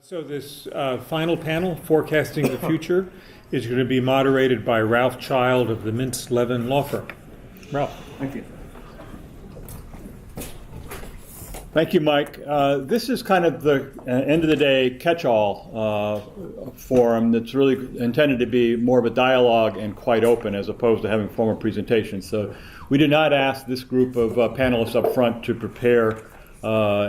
So this final panel, Forecasting the Future, is going to be moderated by Ralph Child of the Mintz-Levin Law Firm. Ralph. Thank you. Thank you, Mike. This is kind of the end of the day catch-all forum that's really intended to be more of a dialogue and quite open as opposed to having formal presentations. So we did not ask this group of panelists up front to prepare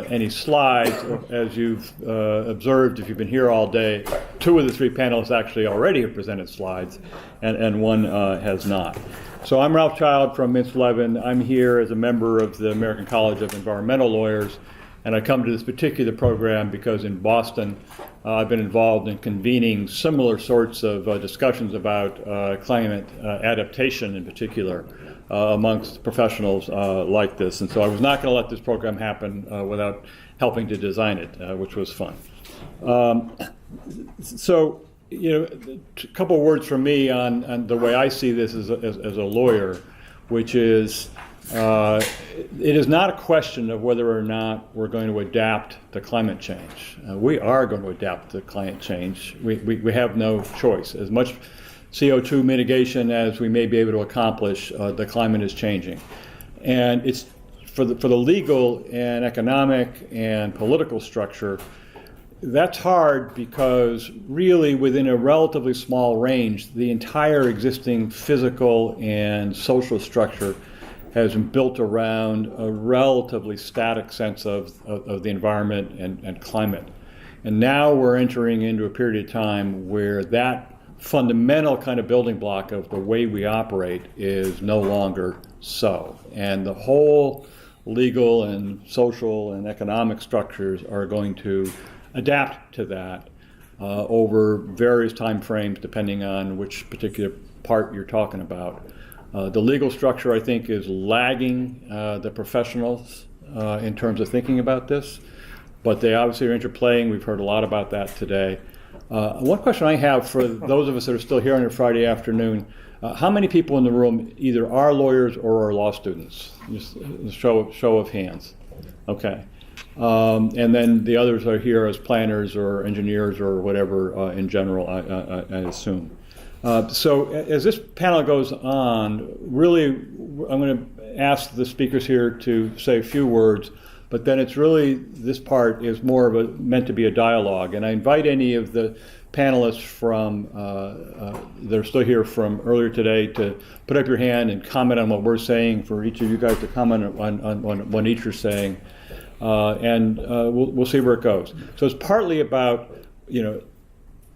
any slides. As you've observed, if you've been here all day, two of the three panelists actually already have presented slides, and one has not. So I'm Ralph Child from Mintz-Levin. I'm here as a member of the American College of Environmental Lawyers, and I come to this particular program because in Boston I've been involved in convening similar sorts of discussions about climate adaptation in particular amongst professionals like this. And so I was not going to let this program happen without helping to design it, which was fun. So, a couple of words from me on the way I see this as a lawyer, which is it is not a question of whether or not we're going to adapt to climate change. We are going to adapt to climate change. We have no choice. As much CO2 mitigation as we may be able to accomplish, the climate is changing. And it's for the legal and economic and political structure, that's hard because really within a relatively small range, the entire existing physical and social structure has been built around a relatively static sense of the environment and climate. And now we're entering into a period of time where that fundamental kind of building block of the way we operate is no longer so. And the whole legal and social and economic structures are going to adapt to that over various time frames depending on which particular part you're talking about. The legal structure, I think, is lagging the professionals in terms of thinking about this, but they obviously are interplaying. We've heard a lot about that today. One question I have for those of us that are still here on a Friday afternoon, how many people in the room either are lawyers or are law students? Just a show of hands. Okay. And then the others are here as planners or engineers or whatever in general, I assume. So as this panel goes on, really I'm going to ask the speakers here to say a few words, but then it's really, this part is more of meant to be a dialogue. And I invite any of the panelists from that are still here from earlier today to put up your hand and comment on what we're saying, for each of you guys to comment on what each are saying. And we'll see where it goes. So it's partly about,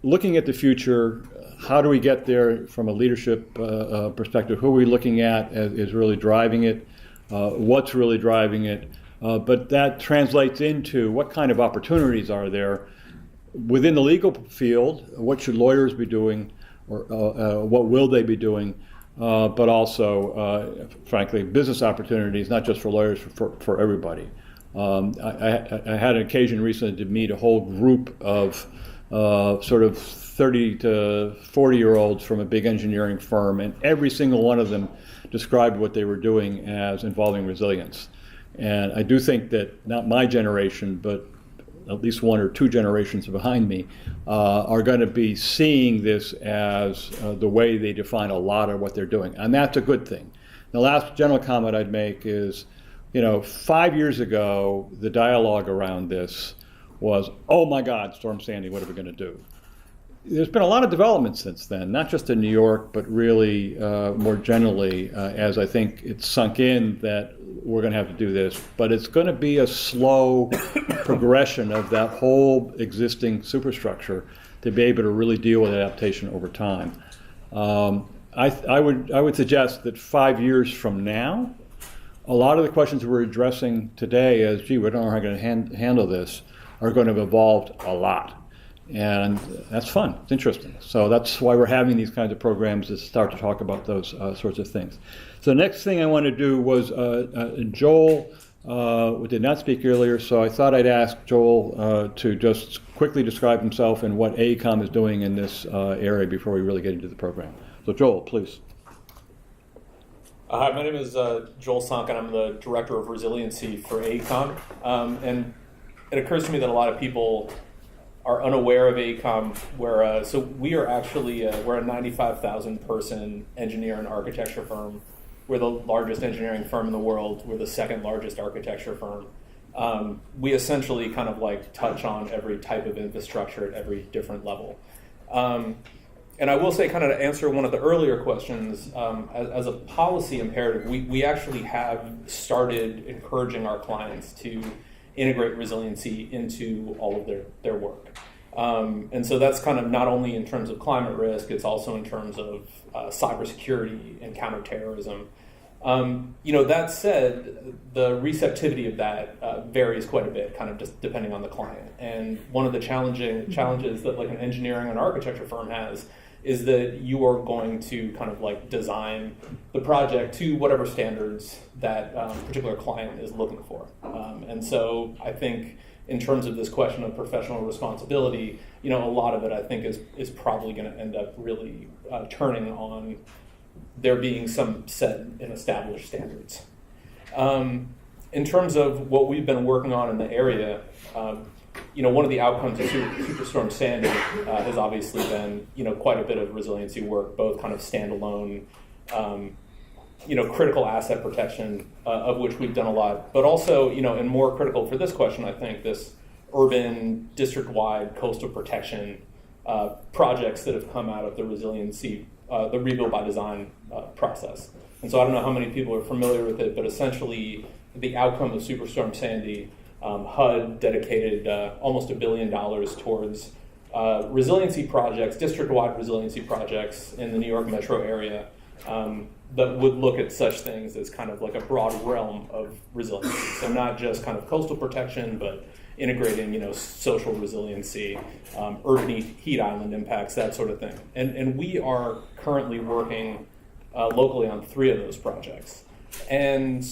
looking at the future. How do we get there from a leadership perspective? Who are we looking at is really driving it? What's really driving it? But that translates into what kind of opportunities are there within the legal field. What should lawyers be doing, or what will they be doing? But also, frankly, business opportunities, not just for lawyers, for everybody. I had an occasion recently to meet a whole group of sort of 30 to 40-year-olds from a big engineering firm, and every single one of them described what they were doing as involving resilience. And I do think that not my generation, but at least one or two generations behind me, are going to be seeing this as the way they define a lot of what they're doing. And that's a good thing. The last general comment I'd make is, 5 years ago, the dialogue around this was, oh my God, Storm Sandy, what are we going to do? There's been a lot of development since then, not just in New York, but really more generally, as I think it's sunk in that we're going to have to do this. But it's going to be a slow progression of that whole existing superstructure to be able to really deal with adaptation over time. I would suggest that 5 years from now, a lot of the questions we're addressing today as, gee, we don't know how we're going to handle this, are going to have evolved a lot. And that's fun. It's interesting. So that's why we're having these kinds of programs, to start to talk about those sorts of things. So the next thing I want to do was Joel did not speak earlier, so I thought I'd ask Joel to just quickly describe himself and what AECOM is doing in this area before we really get into the program. So Joel, please. Hi, my name is Joel Sonkin. I'm the Director of Resiliency for AECOM. And it occurs to me that a lot of people are unaware of AECOM, so we are actually we're a 95,000 person engineer and architecture firm. We're the largest engineering firm in the world. We're the second largest architecture firm. We essentially kind of like touch on every type of infrastructure at every different level. And I will say, kind of to answer one of the earlier questions, as a policy imperative, we actually have started encouraging our clients to integrate resiliency into all of their work. And so that's kind of not only in terms of climate risk, it's also in terms of cybersecurity and counterterrorism. That said, the receptivity of that varies quite a bit, kind of just depending on the client. And one of the challenges that like an engineering and architecture firm has is that you are going to kind of like design the project to whatever standards that particular client is looking for. And so I think in terms of this question of professional responsibility, a lot of it I think is probably going to end up really turning on there being some set and established standards. In terms of what we've been working on in the area, one of the outcomes of Superstorm Sandy has obviously been, quite a bit of resiliency work, both kind of standalone, critical asset protection, of which we've done a lot, but also, and more critical for this question, I think, this urban, district-wide coastal protection projects that have come out of the resiliency, the rebuild by design process. And so I don't know how many people are familiar with it, but essentially the outcome of Superstorm Sandy, HUD dedicated almost $1 billion towards resiliency projects, district-wide resiliency projects in the New York metro area that would look at such things as kind of like a broad realm of resiliency. So not just kind of coastal protection, but integrating, social resiliency, urban heat island impacts, that sort of thing. And we are currently working locally on 3 of those projects. And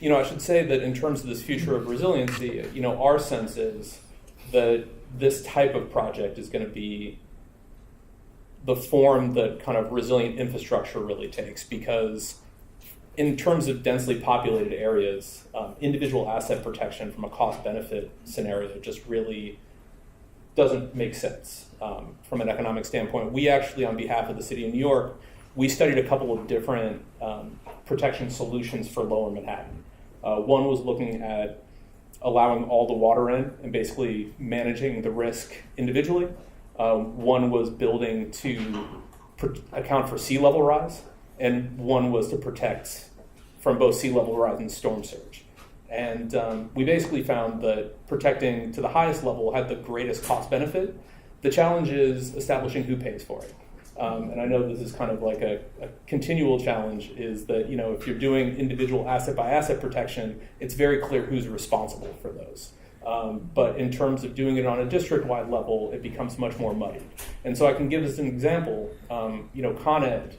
I should say that in terms of this future of resiliency, our sense is that this type of project is going to be the form that kind of resilient infrastructure really takes, because in terms of densely populated areas, individual asset protection from a cost-benefit scenario just really doesn't make sense from an economic standpoint. We actually, on behalf of the city of New York, we studied a couple of different protection solutions for Lower Manhattan. One was looking at allowing all the water in and basically managing the risk individually. One was building to account for sea level rise, and one was to protect from both sea level rise and storm surge. And we basically found that protecting to the highest level had the greatest cost benefit. The challenge is establishing who pays for it. And I know this is kind of like a continual challenge, is that, if you're doing individual asset by asset protection, it's very clear who's responsible for those. But in terms of doing it on a district-wide level, it becomes much more muddy. And so I can give us an example. Con Ed,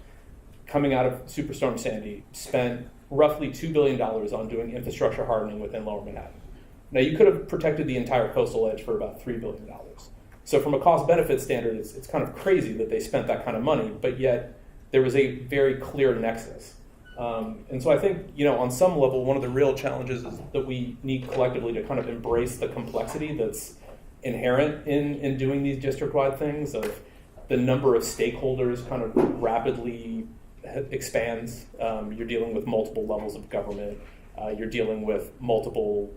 coming out of Superstorm Sandy, spent roughly $2 billion on doing infrastructure hardening within Lower Manhattan. Now, you could have protected the entire coastal edge for about $3 billion. So from a cost-benefit standard, it's kind of crazy that they spent that kind of money, but yet there was a very clear nexus. And so I think, on some level, one of the real challenges is that we need collectively to kind of embrace the complexity that's inherent in doing these district-wide things, of the number of stakeholders kind of rapidly expands. You're dealing with multiple levels of government. You're dealing with multiple,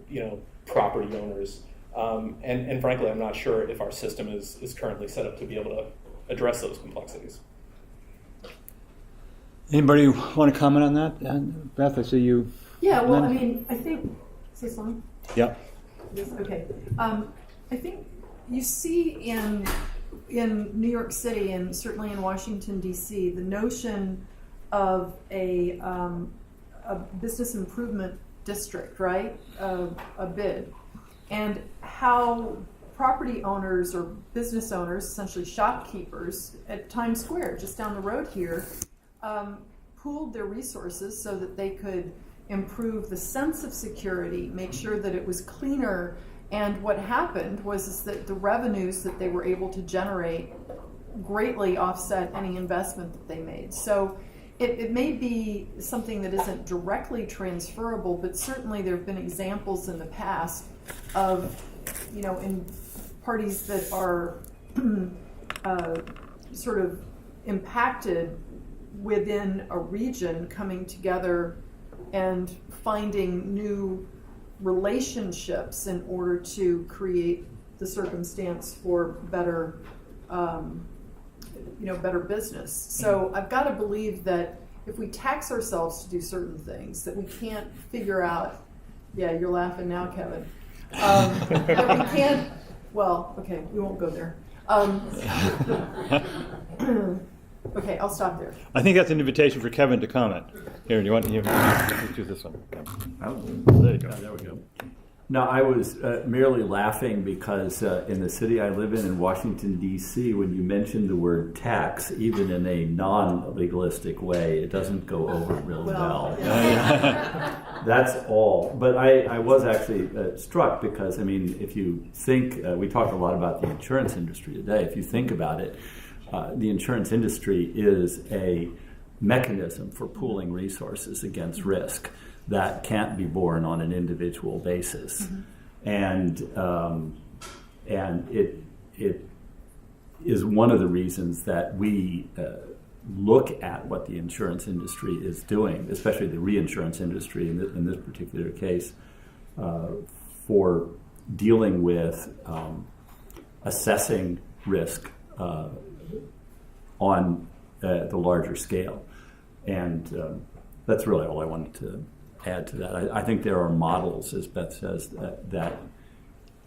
property owners. And frankly, I'm not sure if our system is currently set up to be able to address those complexities. Anybody want to comment on that? Beth, I see you. Yeah, well, I think, say something? Yeah. Yes, okay. I think you see in New York City and certainly in Washington, D.C., the notion of a business improvement district, right? A bid. And how property owners or business owners, essentially shopkeepers at Times Square, just down the road here, pooled their resources so that they could improve the sense of security, make sure that it was cleaner. And what happened was that the revenues that they were able to generate greatly offset any investment that they made. So it may be something that isn't directly transferable, but certainly there have been examples in the past of, in parties that are sort of impacted within a region coming together and finding new relationships in order to create the circumstance for better, better business. So I've got to believe that if we tax ourselves to do certain things that we can't figure out, yeah, you're laughing now, Kevin, that we can't, well, okay, we won't go there. Okay, I'll stop there. I think that's an invitation for Kevin to comment. Here, do you want to do this one? There you go. There we go. No, I was merely laughing because in the city I live in Washington, D.C., when you mention the word tax, even in a non-legalistic way, it doesn't go over real well. That's all. But I was actually struck because, I mean, if you think, we talked a lot about the insurance industry today. If you think about it, the insurance industry is a mechanism for pooling resources against risk that can't be borne on an individual basis, and it is one of the reasons that we look at what the insurance industry is doing, especially the reinsurance industry in this particular case, for dealing with assessing risk on the larger scale, and that's really all I wanted to add to that. I think there are models, as Beth says, that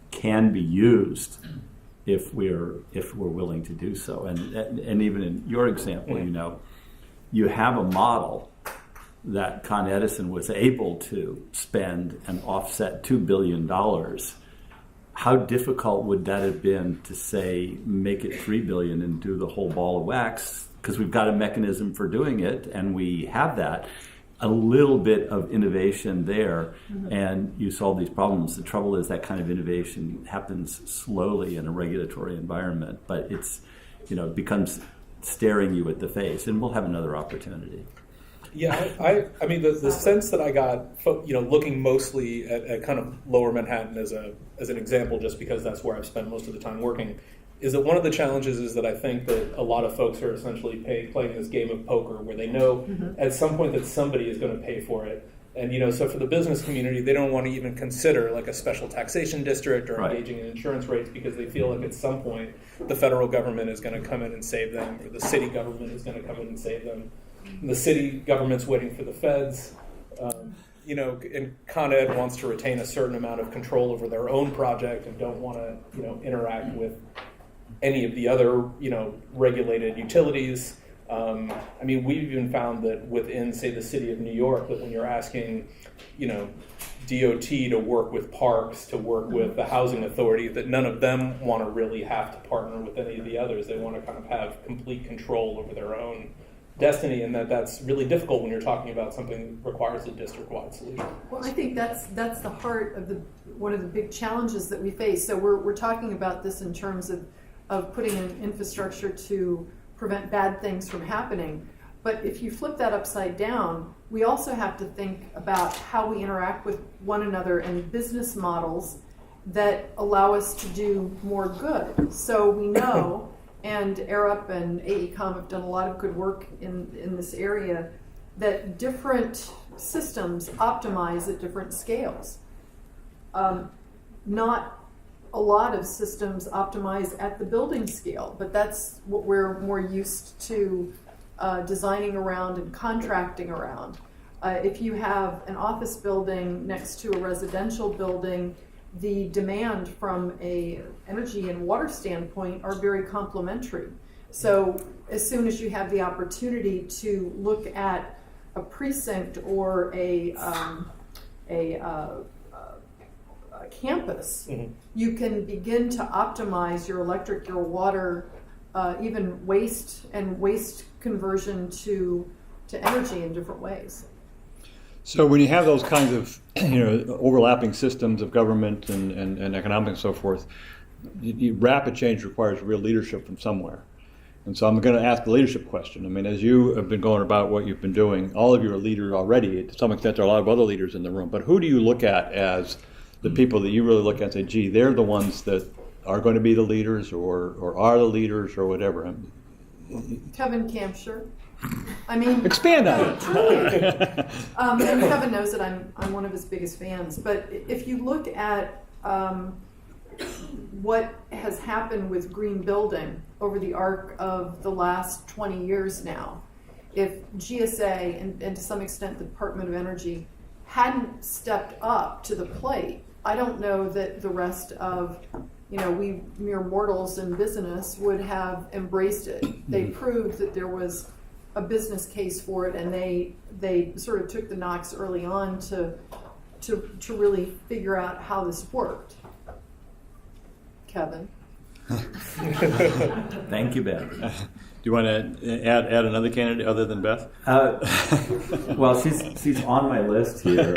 can be used if we're willing to do so. And even in your example, you have a model that Con Edison was able to spend and offset $2 billion. How difficult would that have been to say make it $3 billion and do the whole ball of wax? Because we've got a mechanism for doing it, and we have that. A little bit of innovation there, and you solve these problems. The trouble is that kind of innovation happens slowly in a regulatory environment, but it becomes staring you at the face, and we'll have another opportunity. Yeah, I mean, the sense that I got, looking mostly at kind of Lower Manhattan as an example, just because that's where I've spent most of the time working, is that one of the challenges is that I think that a lot of folks are essentially playing this game of poker where they know at some point that somebody is going to pay for it. And, so for the business community, they don't want to even consider like a special taxation district or engaging in insurance rates because they feel like at some point the federal government is going to come in and save them, or the city government is going to come in and save them. And the city government's waiting for the feds. And Con Ed wants to retain a certain amount of control over their own project and don't want to, interact with any of the other, regulated utilities. We've even found that within, say, the city of New York, that when you're asking, DOT to work with parks, to work with the housing authority, that none of them want to really have to partner with any of the others. They want to kind of have complete control over their own destiny, and that's really difficult when you're talking about something that requires a district-wide solution. Well, I think that's the heart of one of the big challenges that we face. So we're talking about this in terms of putting in infrastructure to prevent bad things from happening. But if you flip that upside down, we also have to think about how we interact with one another and business models that allow us to do more good. So we know, and ARUP and AECOM have done a lot of good work in this area, that different systems optimize at different scales. Not a lot of systems optimize at the building scale, but that's what we're more used to designing around and contracting around. If you have an office building next to a residential building, the demand from a energy and water standpoint are very complementary. So as soon as you have the opportunity to look at a precinct or a campus, you can begin to optimize your electric, your water, even waste conversion to energy in different ways. So when you have those kinds of overlapping systems of government and economic and so forth, rapid change requires real leadership from somewhere. And so I'm going to ask the leadership question. I mean, as you have been going about what you've been doing, all of you are leaders already. To some extent, there are a lot of other leaders in the room. But who do you look at as the people that you really look at and say, gee, they're the ones that are going to be the leaders or are the leaders or whatever. Kevin Campshire. I mean, Expand on it. and Kevin knows that I'm one of his biggest fans. But if you look at what has happened with green building over the arc of the last 20 years now, if GSA and to some extent the Department of Energy hadn't stepped up to the plate, I don't know that the rest of, we mere mortals in business would have embraced it. They proved that there was a business case for it, and they sort of took the knocks early on to really figure out how this worked. Kevin. Thank you, Beth. Do you want to add another candidate other than Beth? Well, she's on my list here.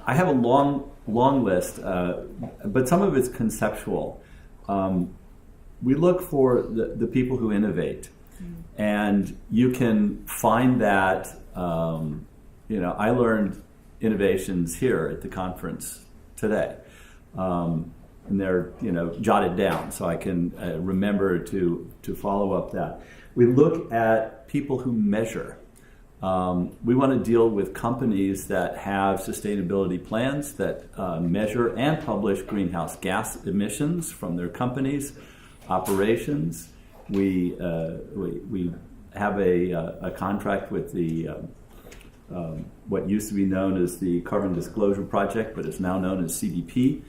I have a long list, but some of it's conceptual. We look for the people who innovate, and you can find that. I learned innovations here at the conference today. And they're jotted down so I can remember to follow up that. We look at people who measure. We want to deal with companies that have sustainability plans that measure and publish greenhouse gas emissions from their companies' operations. We have a contract with the what used to be known as the Carbon Disclosure Project, but is now known as CDP.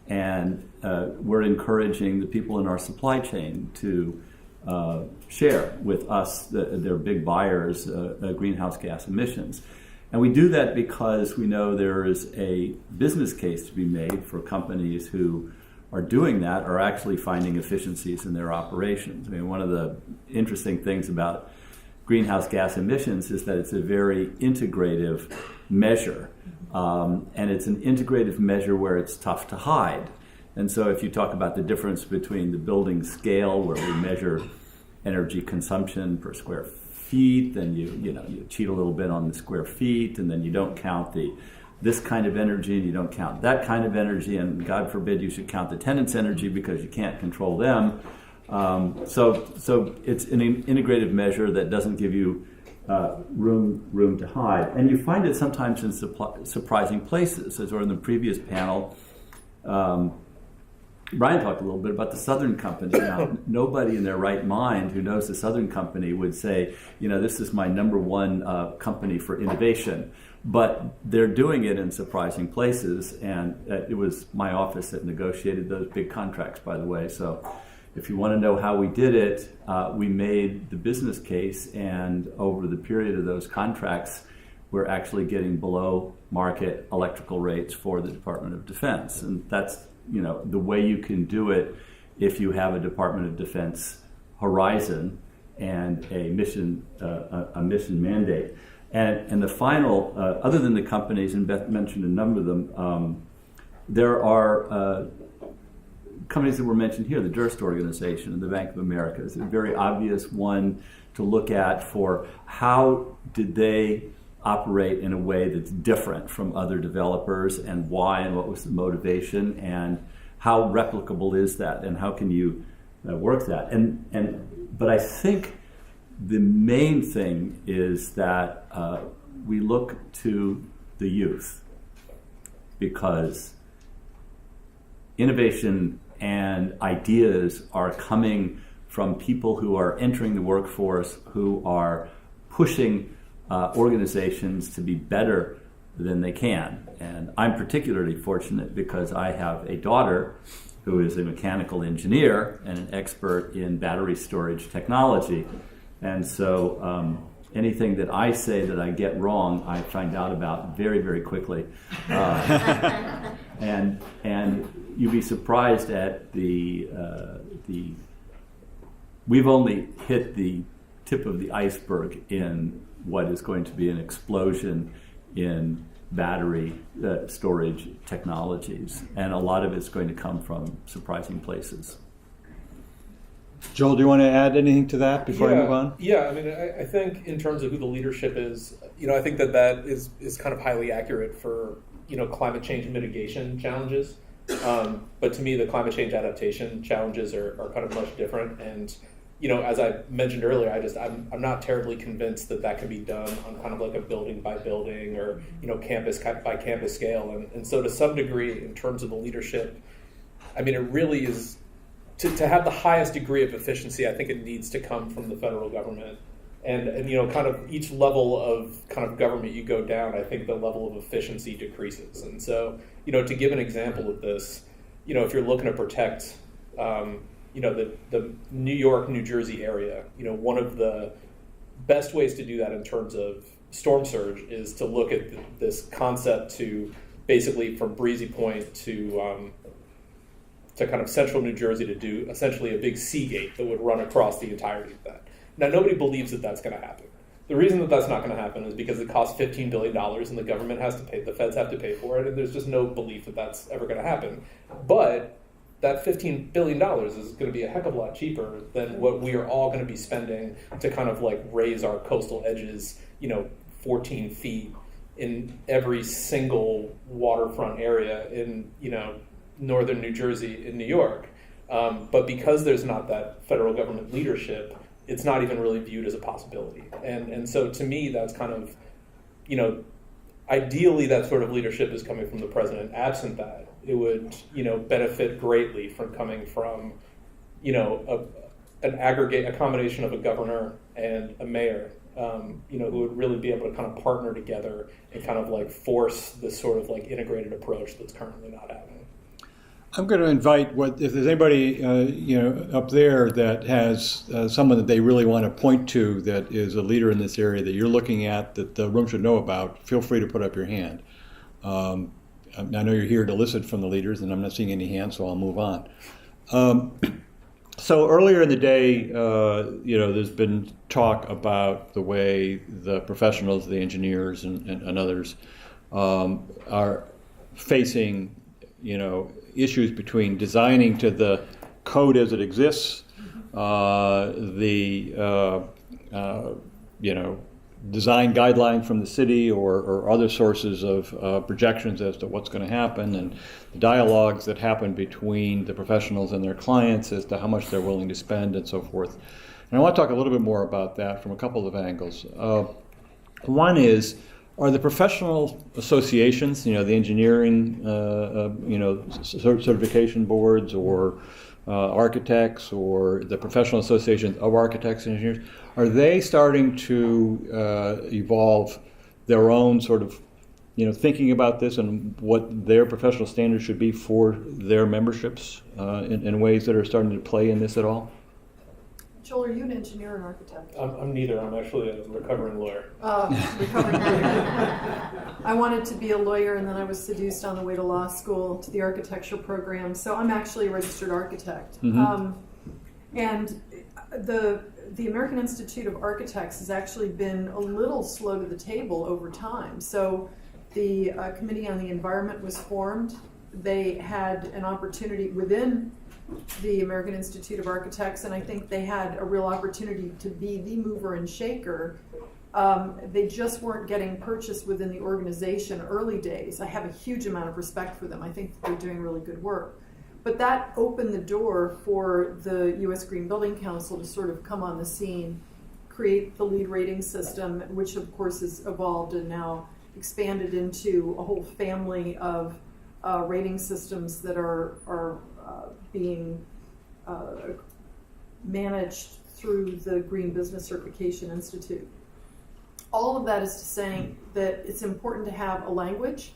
And we're encouraging the people in our supply chain to share with us their big buyers' greenhouse gas emissions. And we do that because we know there is a business case to be made for companies who are doing that, are actually finding efficiencies in their operations. I mean, one of the interesting things about greenhouse gas emissions is that it's a very integrative measure. And it's an integrative measure where it's tough to hide. And so if you talk about the difference between the building scale, where we measure energy consumption per square feet, then you cheat a little bit on the square feet, and then you don't count this kind of energy, and you don't count that kind of energy, and God forbid you should count the tenant's energy because you can't control them. So it's an integrative measure that doesn't give you room to hide. And you find it sometimes in surprising places. As or in the previous panel, Brian talked a little bit about the Southern Company. Now, nobody in their right mind who knows the Southern Company would say, this is my number one company for innovation. But they're doing it in surprising places, and it was my office that negotiated those big contracts, by the way. So if you want to know how we did it, we made the business case, and over the period of those contracts, we're actually getting below market electrical rates for the Department of Defense. And that's, the way you can do it if you have a Department of Defense horizon and a mission mandate. And the final, other than the companies, and Beth mentioned a number of them, there are companies that were mentioned here, the Durst Organization and the Bank of America is a very obvious one to look at for how did they operate in a way that's different from other developers, and why, and what was the motivation, and how replicable is that, and how can you work that. But I think the main thing is that we look to the youth, because innovation and ideas are coming from people who are entering the workforce, who are pushing organizations to be better than they can. And I'm particularly fortunate because I have a daughter who is a mechanical engineer and an expert in battery storage technology. And so anything that I say that I get wrong, I find out about very, very quickly. And you'd be surprised at the we've only hit the tip of the iceberg in what is going to be an explosion in battery storage technologies. And a lot of it's going to come from surprising places. Joel, do you want to add anything to that before I move on? Yeah, I mean, I think in terms of who the leadership is, I think that is kind of highly accurate for, climate change mitigation challenges. But to me, the climate change adaptation challenges are kind of much different. And, as I mentioned earlier, I'm not terribly convinced that can be done on kind of like a building by building or, campus by campus scale. And so to some degree, in terms of the leadership, I mean, it really is, to have the highest degree of efficiency, I think it needs to come from the federal government. And kind of each level of kind of government you go down, I think the level of efficiency decreases. And so, to give an example of this, if you're looking to protect, the New York, New Jersey area, one of the best ways to do that in terms of storm surge is to look at this concept to basically from Breezy Point to kind of central New Jersey to do essentially a big sea gate that would run across the entirety of that. Now, nobody believes that that's going to happen. The reason that that's not going to happen is because it costs $15 billion and the government has to pay, the feds have to pay for it, and there's just no belief that that's ever going to happen. But that $15 billion is going to be a heck of a lot cheaper than what we are all going to be spending to kind of like raise our coastal edges, 14 feet in every single waterfront area in, northern New Jersey in New York. But because there's not that federal government leadership, it's not even really viewed as a possibility. And so to me, that's kind of, ideally that sort of leadership is coming from the president. Absent that, it would, benefit greatly from coming from, a combination of a governor and a mayor, who would really be able to kind of partner together and kind of like force this sort of like integrated approach that's currently not happening. I'm going to invite if there's anybody up there that has someone that they really want to point to that is a leader in this area that you're looking at that the room should know about. Feel free to put up your hand. I know you're here to listen from the leaders, and I'm not seeing any hands, so I'll move on. So earlier in the day, there's been talk about the way the professionals, the engineers, and others are facing, issues between designing to the code as it exists, design guidelines from the city or other sources of projections as to what's going to happen, and the dialogues that happen between the professionals and their clients as to how much they're willing to spend and so forth. And I want to talk a little bit more about that from a couple of angles. One is, are the professional associations, the engineering, certification boards, or architects, or the professional associations of architects and engineers, are they starting to evolve their own sort of, thinking about this and what their professional standards should be for their memberships in ways that are starting to play in this at all? Joel, are you an engineer or an architect? I'm neither. I'm actually a recovering lawyer. Recovering lawyer. I wanted to be a lawyer, and then I was seduced on the way to law school to the architecture program. So I'm actually a registered architect. Mm-hmm. And the American Institute of Architects has actually been a little slow to the table over time. So the Committee on the Environment was formed. They had an opportunity within the American Institute of Architects, and I think they had a real opportunity to be the mover and shaker. They just weren't getting purchased within the organization early days. I have a huge amount of respect for them. I think they're doing really good work. But that opened the door for the U.S. Green Building Council to sort of come on the scene, create the LEED rating system, which of course has evolved and now expanded into a whole family of rating systems that are being managed through the Green Business Certification Institute. All of that is to say that it's important to have a language,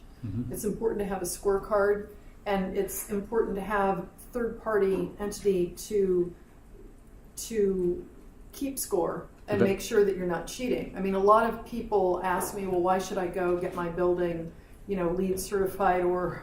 it's important to have a scorecard, and it's important to have third-party entity to keep score and make sure that you're not cheating. I mean, a lot of people ask me, well, why should I go get my building, LEED certified, or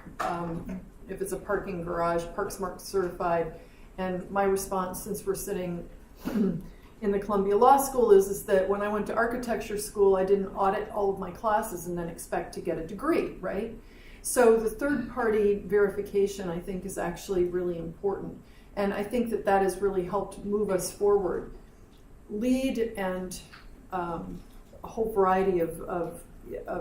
if it's a parking garage, ParkSmart certified. And my response, since we're sitting in the Columbia Law School, is that when I went to architecture school, I didn't audit all of my classes and then expect to get a degree, right? So the third-party verification, I think, is actually really important. And I think that has really helped move us forward. LEED and a whole variety of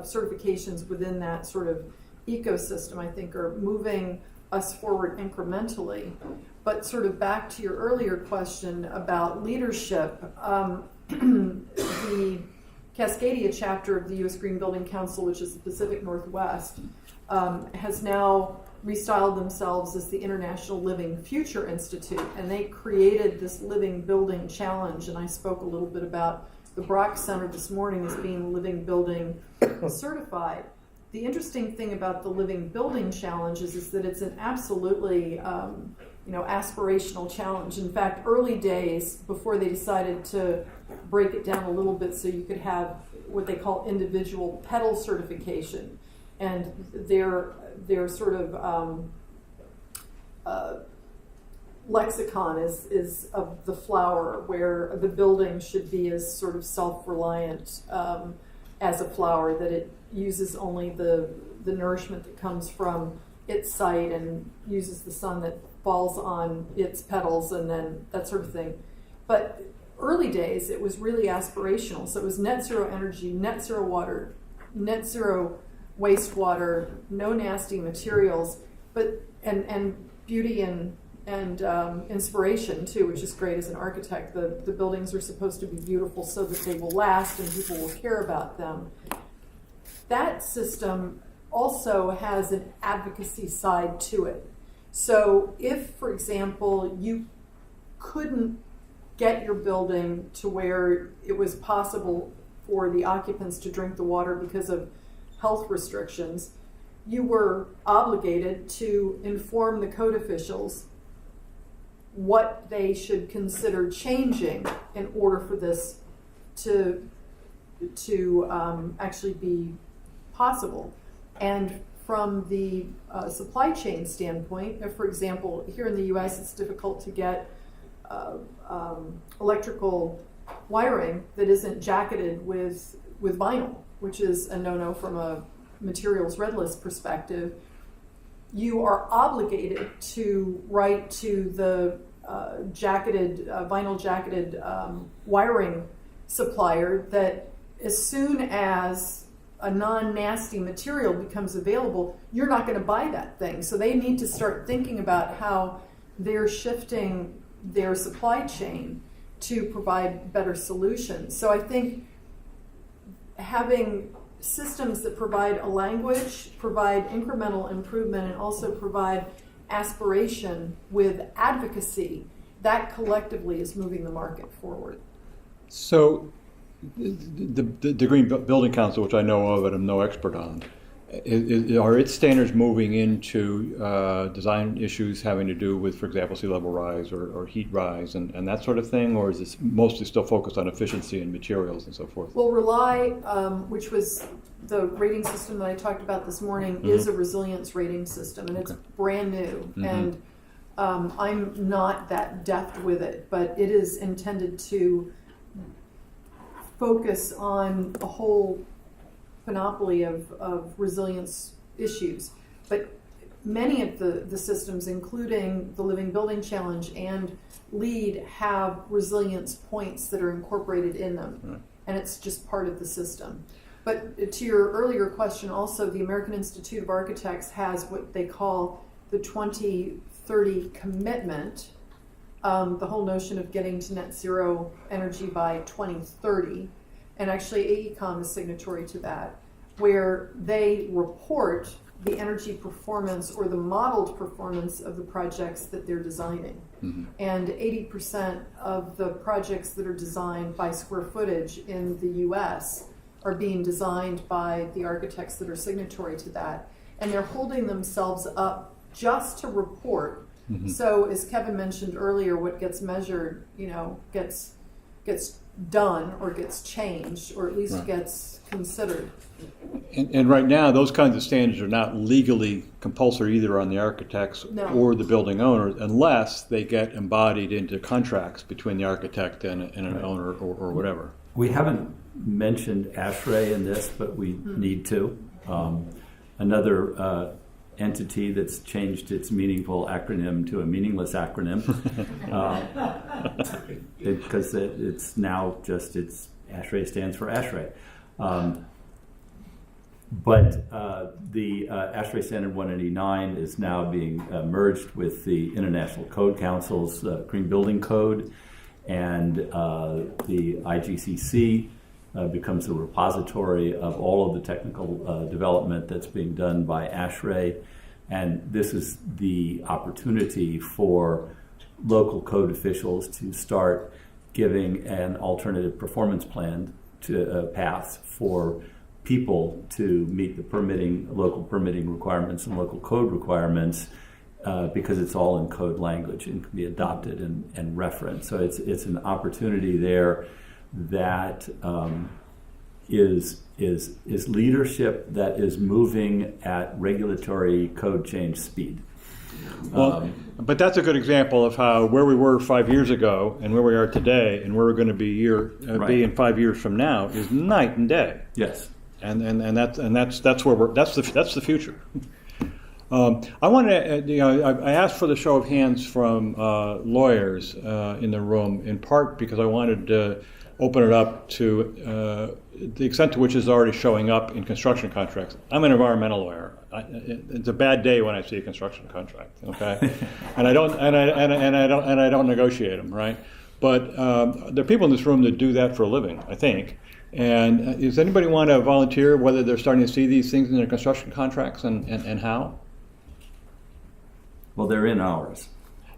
certifications within that sort of ecosystem, I think, are moving us forward incrementally. But sort of back to your earlier question about leadership, the Cascadia chapter of the U.S. Green Building Council, which is the Pacific Northwest, has now restyled themselves as the International Living Future Institute, and they created this Living Building Challenge, and I spoke a little bit about the Brock Center this morning as being Living Building certified. The interesting thing about the Living Building Challenge is that it's an absolutely aspirational challenge. In fact, early days, before they decided to break it down a little bit so you could have what they call individual petal certification, and their sort of lexicon is of the flower, where the building should be as sort of self-reliant as a flower, that it uses only the nourishment that comes from its site and uses the sun that falls on its petals, and then that sort of thing. But early days, it was really aspirational. So it was net zero energy, net zero water, net zero wastewater, no nasty materials, but and beauty and inspiration too, which is great as an architect. The buildings are supposed to be beautiful so that they will last and people will care about them. That system also has an advocacy side to it. So if, for example, you couldn't get your building to where it was possible for the occupants to drink the water because of health restrictions, you were obligated to inform the code officials what they should consider changing in order for this to actually be possible. And from the supply chain standpoint, if, for example, here in the U.S. it's difficult to get electrical wiring that isn't jacketed with vinyl, which is a no-no from a materials red list perspective, you are obligated to write to the vinyl jacketed wiring supplier that as soon as a non-nasty material becomes available, you're not going to buy that thing. So they need to start thinking about how they're shifting their supply chain to provide better solutions. So I think having systems that provide a language, provide incremental improvement, and also provide aspiration with advocacy, that collectively is moving the market forward. So the Green Building Council, which I know of and I'm no expert on, are its standards moving into design issues having to do with, for example, sea level rise or heat rise and that sort of thing, or is this mostly still focused on efficiency and materials and so forth? Well, RELY, which was the rating system that I talked about this morning, is a resilience rating system, and it's brand new. And I'm not that deft with it, but it is intended to focus on a whole panoply of resilience issues. But many of the systems, including the Living Building Challenge and LEED, have resilience points that are incorporated in them. Right. And it's just part of the system. But to your earlier question also, the American Institute of Architects has what they call the 2030 commitment, the whole notion of getting to net zero energy by 2030. And actually AECOM is signatory to that, where they report the energy performance or the modeled performance of the projects that they're designing. And 80% of the projects that are designed by square footage in the US are being designed by the architects that are signatory to that. And they're holding themselves up just to report. So as Kevin mentioned earlier, what gets measured, gets done or gets changed, or at least gets considered. And right now, those kinds of standards are not legally compulsory either on the architects or the building owner, unless they get embodied into contracts between the architect and an owner or whatever. We haven't mentioned ASHRAE in this, but we need to. Another entity that's changed its meaningful acronym to a meaningless acronym, because it's now just ASHRAE stands for ASHRAE. But the ASHRAE Standard 189 is now being merged with the International Code Council's Green Building Code, and the IGCC becomes the repository of all of the technical development that's being done by ASHRAE. And this is the opportunity for local code officials to start giving an alternative performance plan to paths for people to meet the local permitting requirements and local code requirements, because it's all in code language and can be adopted and referenced. So it's an opportunity there that is leadership that is moving at regulatory code change speed. Well, but that's a good example of how where we were 5 years ago and where we are today and where we're going to be be in 5 years from now is night and day. Yes. And that's where that's the future. I wanted to, I asked for the show of hands from lawyers in the room, in part because I wanted to open it up to the extent to which it's already showing up in construction contracts. I'm an environmental lawyer. It's a bad day when I see a construction contract. Okay, and I don't negotiate them, right? But there are people in this room that do that for a living, I think. And does anybody want to volunteer whether they're starting to see these things in their construction contracts and how? Well, they're in ours.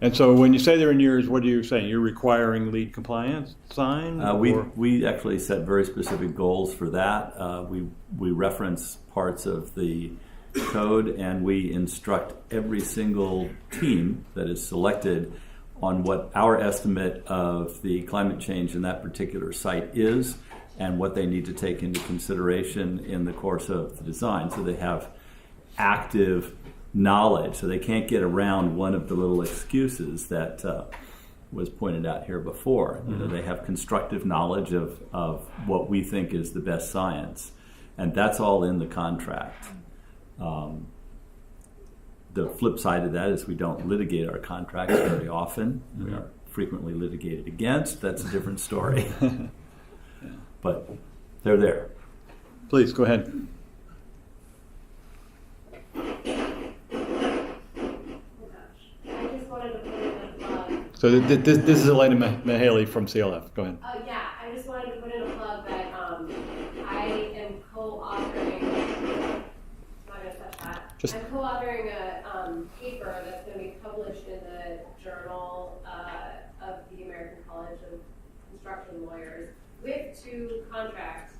And so when you say they're in yours, what are you saying? You're requiring lead compliance sign? We actually set very specific goals for that. We reference parts of the code, and we instruct every single team that is selected on what our estimate of the climate change in that particular site is and what they need to take into consideration in the course of the design. So they have active knowledge, so they can't get around one of the little excuses that was pointed out here before. Mm-hmm. You know, they have constructive knowledge of what we think is the best science, and that's all in the contract. The flip side of that is we don't litigate our contracts very often. Mm-hmm. We are frequently litigated against. That's a different story. But they're there. Please, go ahead. So this is Elena Mahaley from CLF. Go ahead. Yeah, I just wanted to put in a plug that I am co-authoring. I'm not going to touch that. I'm co-authoring a paper that's going to be published in the Journal of the American College of Construction Lawyers with two contract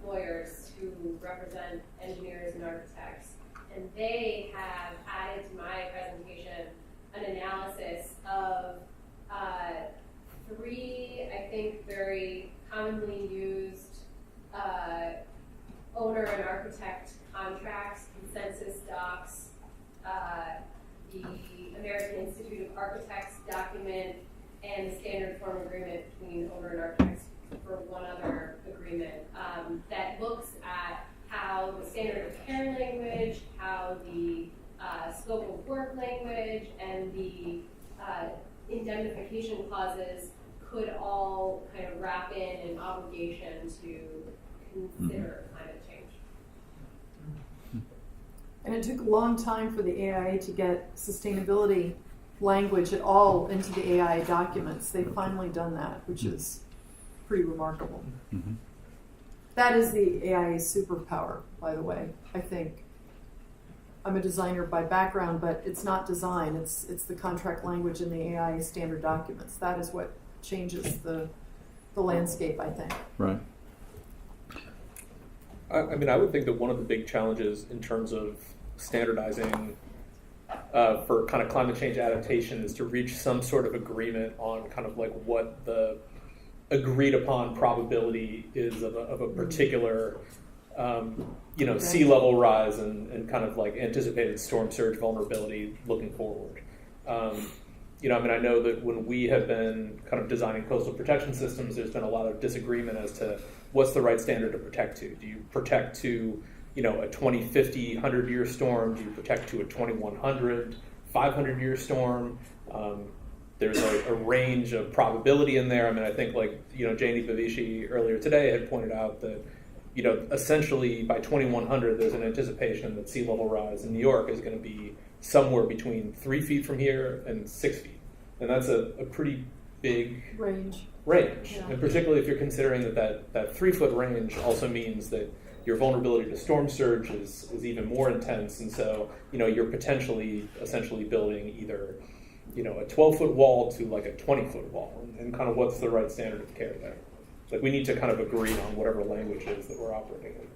lawyers who represent engineers and architects, and they have added to my presentation an analysis of three, I think, very commonly used owner and architect contracts: consensus docs, the American Institute of Architects document, and the standard form agreement between owner and architects for one other agreement that looks at how the standard of care language, how the scope of work language, and the indemnification clauses could all kind of wrap in an obligation to consider climate change. And it took a long time for the AIA to get sustainability language at all into the AIA documents. They've finally done that, which is pretty remarkable. Mm-hmm. That is the AIA superpower, by the way, I think. I'm a designer by background, but it's not design. It's the contract language in the AIA standard documents. That is what changes the landscape, I think. Right. I mean, I would think that one of the big challenges in terms of standardizing for kind of climate change adaptation is to reach some sort of agreement on kind of like what the agreed upon probability is of a particular sea level rise and kind of like anticipated storm surge vulnerability looking forward. I know that when we have been kind of designing coastal protection systems, there's been a lot of disagreement as to what's the right standard to protect to. Do you protect to, a 2050 100-year storm? Do you protect to a 2100, 500-year storm? There's a range of probability in there. I mean, I think Janie Bavishi earlier today had pointed out that essentially by 2100, there's an anticipation that sea level rise in New York is going to be somewhere between 3 feet from here and 6 feet. And that's a pretty big Range. Yeah. And particularly if you're considering that 3 foot range also means that your vulnerability to storm surge is even more intense. And so, you're potentially essentially building either, a 12-foot wall to like a 20-foot wall. And kind of what's the right standard of care there? Like we need to kind of agree on whatever language is that we're operating in.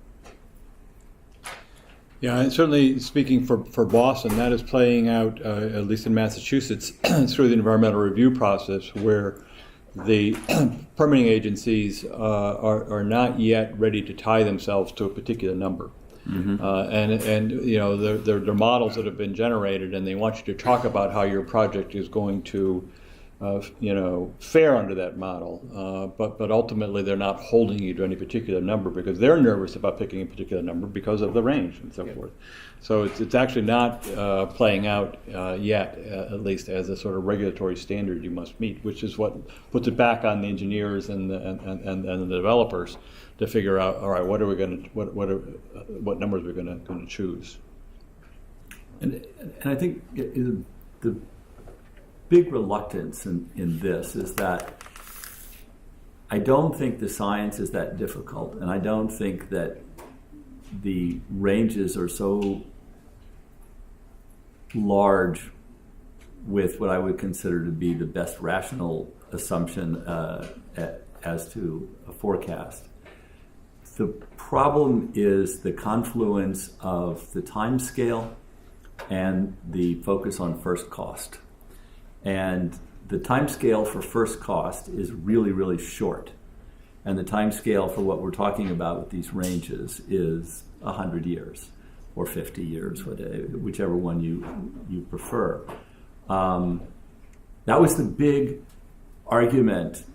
Yeah, and certainly speaking for Boston, that is playing out, at least in Massachusetts, through the environmental review process, where the permitting agencies are not yet ready to tie themselves to a particular number. Mm-hmm. There are models that have been generated, and they want you to talk about how your project is going to fare under that model, but ultimately they're not holding you to any particular number because they're nervous about picking a particular number because of the range and so forth. So it's actually not playing out yet, at least as a sort of regulatory standard you must meet, which is what puts it back on the engineers and the developers to figure out, all right, what numbers we're going to choose. And I think the big reluctance in this is that I don't think the science is that difficult, and I don't think that the ranges are so large with what I would consider to be the best rational assumption as to a forecast. The problem is the confluence of the time scale and the focus on first cost. And the time scale for first cost is really, really short. And the time scale for what we're talking about with these ranges is 100 years or 50 years, whichever one you prefer. That was the big argument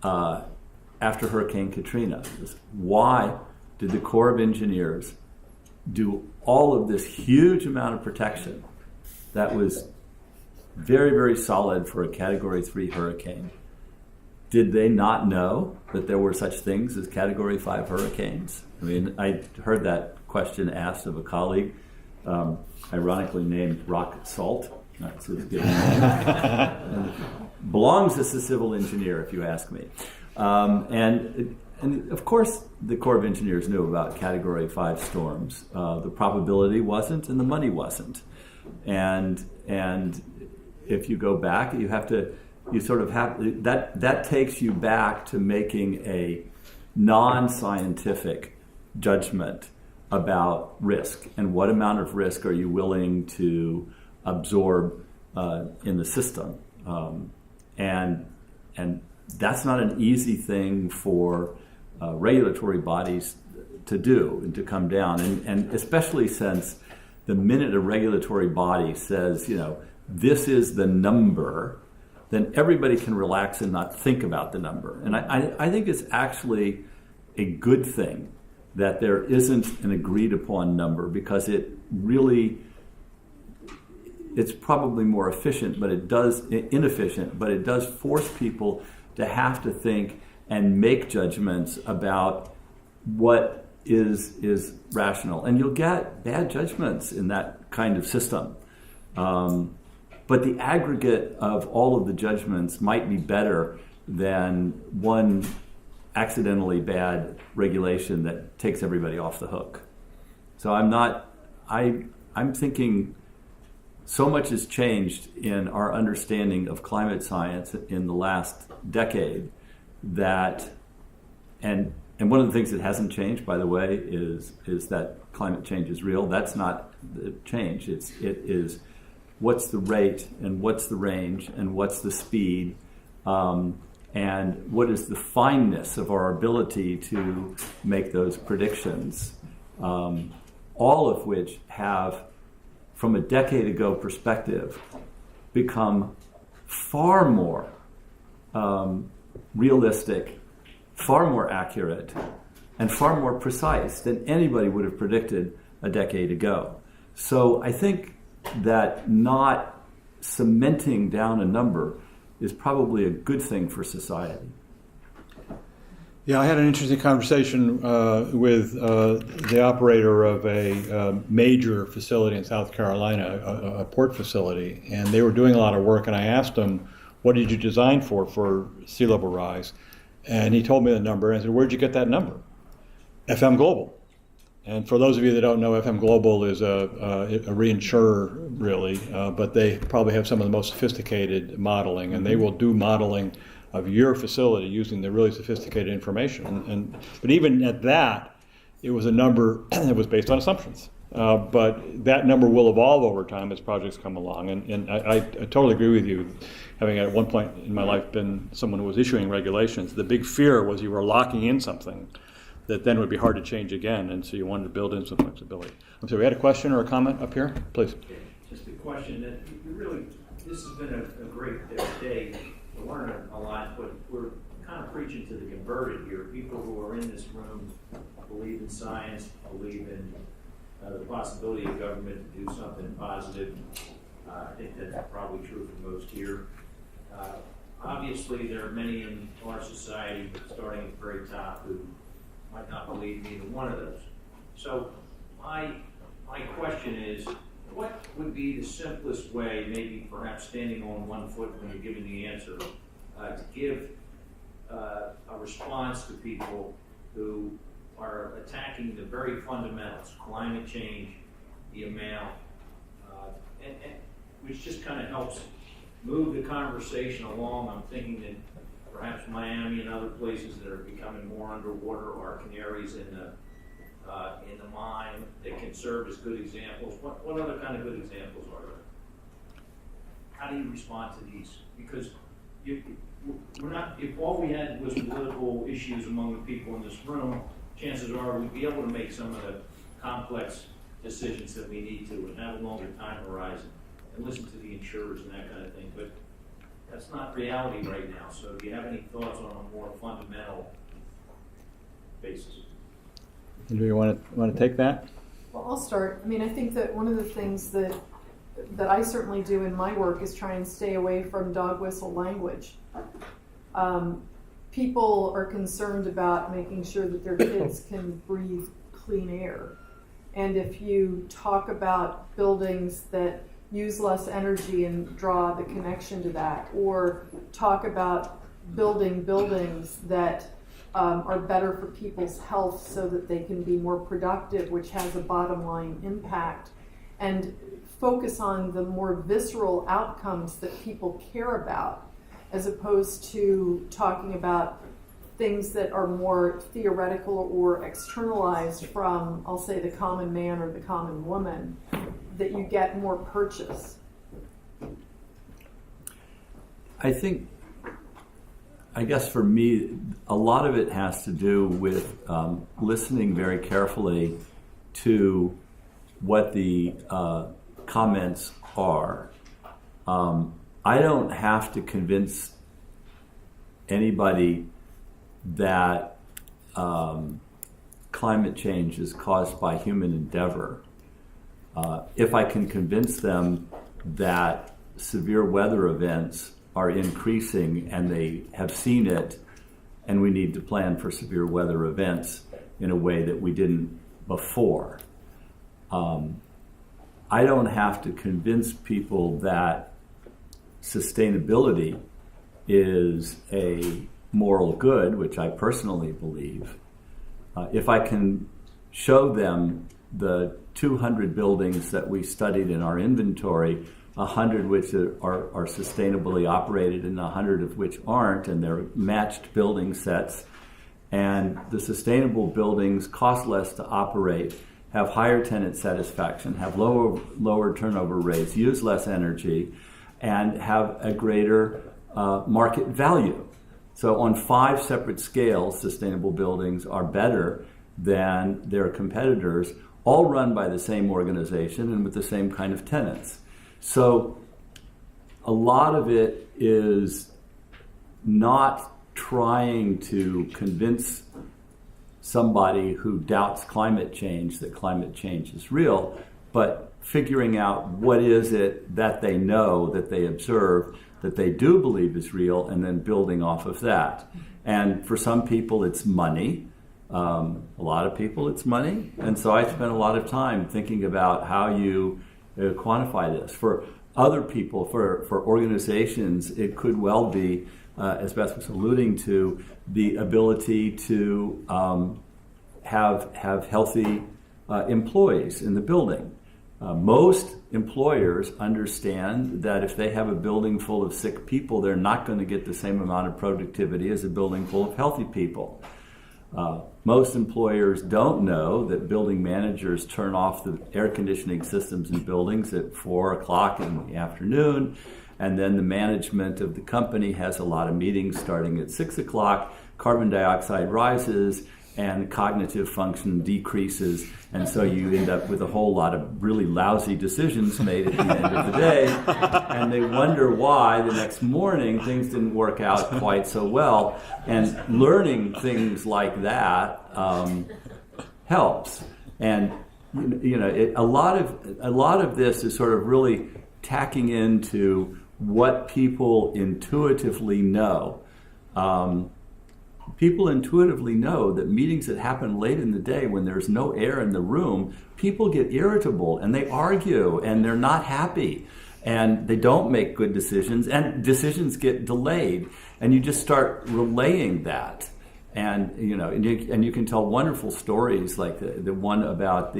after Hurricane Katrina. Why did the Corps of Engineers do all of this huge amount of protection that was very, very solid for a Category 3 hurricane? Did they not know that there were such things as Category 5 hurricanes? I mean, I heard that question asked of a colleague, ironically named Rock Salt. That's his given name. Belongs as a civil engineer, if you ask me. And of course, the Corps of Engineers knew about Category 5 storms. The probability wasn't, and the money wasn't. And if you go back, that takes you back to making a non-scientific judgment about risk and what amount of risk are you willing to absorb in the system. And that's not an easy thing for regulatory bodies to do and to come down. And especially since the minute a regulatory body says, this is the number, then everybody can relax and not think about the number. And I think it's actually a good thing that there isn't an agreed upon number, because it's probably more inefficient, but it does force people to have to think and make judgments about what is rational. And you'll get bad judgments in that kind of system. But the aggregate of all of the judgments might be better than one accidentally bad regulation that takes everybody off the hook. So I'm thinking so much has changed in our understanding of climate science in the last decade that, and one of the things that hasn't changed, by the way, is that climate change is real. That's not the change. It is what's the rate and what's the range and what's the speed, and what is the fineness of our ability to make those predictions, all of which have, from a decade ago perspective, become far more realistic, far more accurate, and far more precise than anybody would have predicted a decade ago. So I think that not cementing down a number is probably a good thing for society. Yeah, I had an interesting conversation with the operator of a major facility in South Carolina, a port facility, and they were doing a lot of work. And I asked them, "What did you design for sea level rise?" And he told me the number. And I said, "Where'd you get that number?" FM Global. And for those of you that don't know, FM Global is a reinsurer, really, but they probably have some of the most sophisticated modeling, and they will do modeling of your facility using the really sophisticated information. But even at that, it was a number that was based on assumptions. But that number will evolve over time as projects come along. And I totally agree with you. Having at one point in my life been someone who was issuing regulations, the big fear was you were locking in something that then would be hard to change again, and so you wanted to build in some flexibility. I'm sorry, we had a question or a comment up here? Please. Just a question that you really, this has been a great day to learn a lot, but we're kind of preaching to the converted here. People who are in this room believe in science, believe in the possibility of government to do something positive. I think that's probably true for most here. Obviously, there are many in our society, starting at the very top, who might not believe in either one of those. So my question is, what would be the simplest way, maybe perhaps standing on one foot when you're giving the answer, to give a response to people who are attacking the very fundamentals, climate change, the amount, and which just kind of helps move the conversation along. I'm thinking that perhaps Miami and other places that are becoming more underwater are canaries in the mine that can serve as good examples. What other kind of good examples are there? How do you respond to these? Because we're not. If all we had was political issues among the people in this room, chances are we'd be able to make some of the complex decisions that we need to and have a longer time horizon and listen to the insurers and that kind of thing. But that's not reality right now. So do you have any thoughts on a more fundamental basis? Do you want to take that? Well, I'll start. I mean, I think that one of the things that I certainly do in my work is try and stay away from dog whistle language. People are concerned about making sure that their kids can breathe clean air. And if you talk about buildings that use less energy and draw the connection to that, or talk about building buildings that are better for people's health so that they can be more productive, which has a bottom line impact, and focus on the more visceral outcomes that people care about, as opposed to talking about things that are more theoretical or externalized from, I'll say, the common man or the common woman, that you get more purchase. I guess for me, a lot of it has to do with listening very carefully to what the comments are. I don't have to convince anybody that climate change is caused by human endeavor. If I can convince them that severe weather events are increasing and they have seen it, and we need to plan for severe weather events in a way that we didn't before. I don't have to convince people that sustainability is a moral good, which I personally believe. If I can show them the 200 buildings that we studied in our inventory, 100 which are sustainably operated and 100 of which aren't, and they're matched building sets, and the sustainable buildings cost less to operate, have higher tenant satisfaction, have lower turnover rates, use less energy, and have a greater market value. So on 5 separate scales, sustainable buildings are better than their competitors, all run by the same organization and with the same kind of tenants. So a lot of it is not trying to convince somebody who doubts climate change that climate change is real, but figuring out what is it that they know, that they observe, that they do believe is real, and then building off of that. And for some people, it's money. A lot of people, it's money. And so I spent a lot of time thinking about how you quantify this. For other people, for organizations, it could well be, as Beth was alluding to, the ability to have healthy employees in the building. Most employers understand that if they have a building full of sick people, they're not going to get the same amount of productivity as a building full of healthy people. Most employers don't know that building managers turn off the air conditioning systems in buildings at 4 o'clock in the afternoon, and then the management of the company has a lot of meetings starting at 6 o'clock. Carbon dioxide rises and cognitive function decreases, and so you end up with a whole lot of really lousy decisions made at the end of the day, and they wonder why the next morning things didn't work out quite so well. And learning things like that helps. And a lot of this is sort of really tacking into what people intuitively know. People intuitively know that meetings that happen late in the day when there's no air in the room, people get irritable and they argue and they're not happy and they don't make good decisions and decisions get delayed, and you just start relaying that. And you can tell wonderful stories like the one about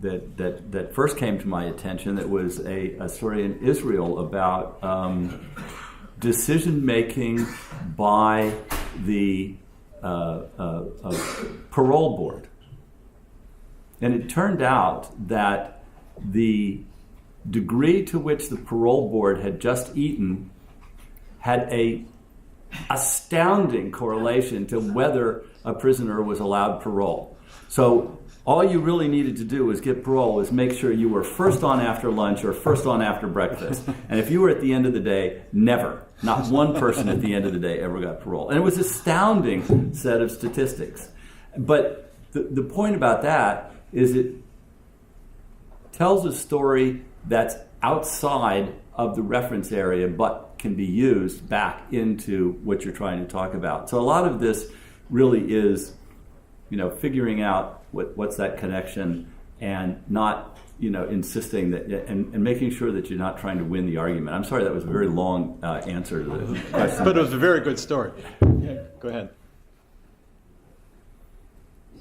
that first came to my attention. That was a story in Israel about decision making by the parole board. And it turned out that the degree to which the parole board had just eaten had a astounding correlation to whether a prisoner was allowed parole. So all you really needed to do was get parole was make sure you were first on after lunch or first on after breakfast. And if you were at the end of the day, never. Not one person at the end of the day ever got parole. And it was an astounding set of statistics. But the point about that is it tells a story that's outside of the reference area but can be used back into what you're trying to talk about. So a lot of this really is, figuring out what's that connection and not, insisting that and making sure that you're not trying to win the argument. I'm sorry that was a very long answer to the question. But it was a very good story. Yeah, go ahead.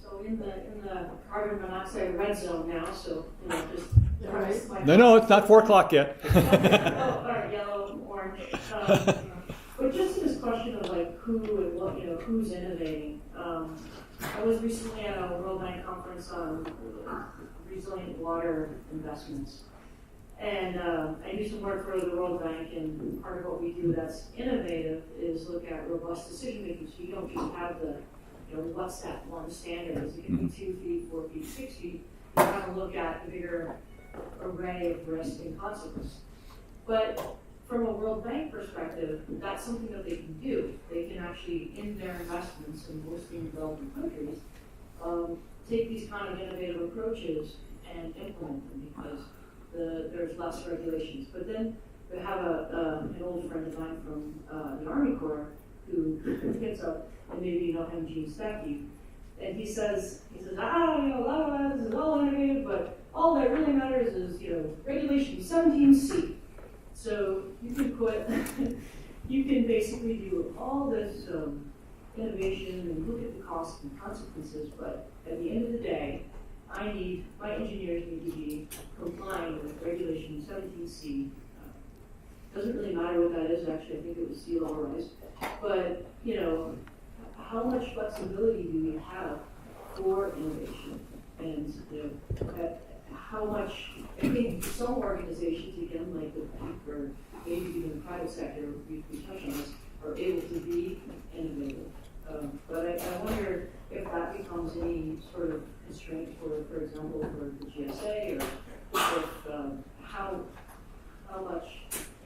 So in the carbon monoxide red zone now, so just Right. No, it's not 4 o'clock yet. all right, yellow, orange. But just in this question of who and what, who's innovating. I was recently at a World Bank conference on resilient water investments. And I do some work for the World Bank, and part of what we do that's innovative is look at robust decision making. So you don't just have the, what's that one standard? Is it going to be 2 feet, 4 feet, 6 feet? You have to look at the bigger array of risk and consequence. But from a World Bank perspective, that's something that they can do. They can actually, in their investments in mostly developing countries, take these kind of innovative approaches and implement them because there's less regulations. But then we have an old friend of mine from the Army Corps who gets up, and maybe you know him, Gene Stecky, and he says, a lot of this is all innovative, but all that really matters is, regulation 17C. So you can basically do all this innovation and look at the costs and consequences, but at the end of the day, my engineers need to be complying with regulation 17C. Doesn't really matter what that is, actually, I think it was sea level rise. But, how much flexibility do we have for innovation? And how much, I think some organizations, again, like the bank or maybe even the private sector, we touch on this, are able to be innovative. But I wonder if that becomes any sort of constraint for example, for the GSA, or if, how much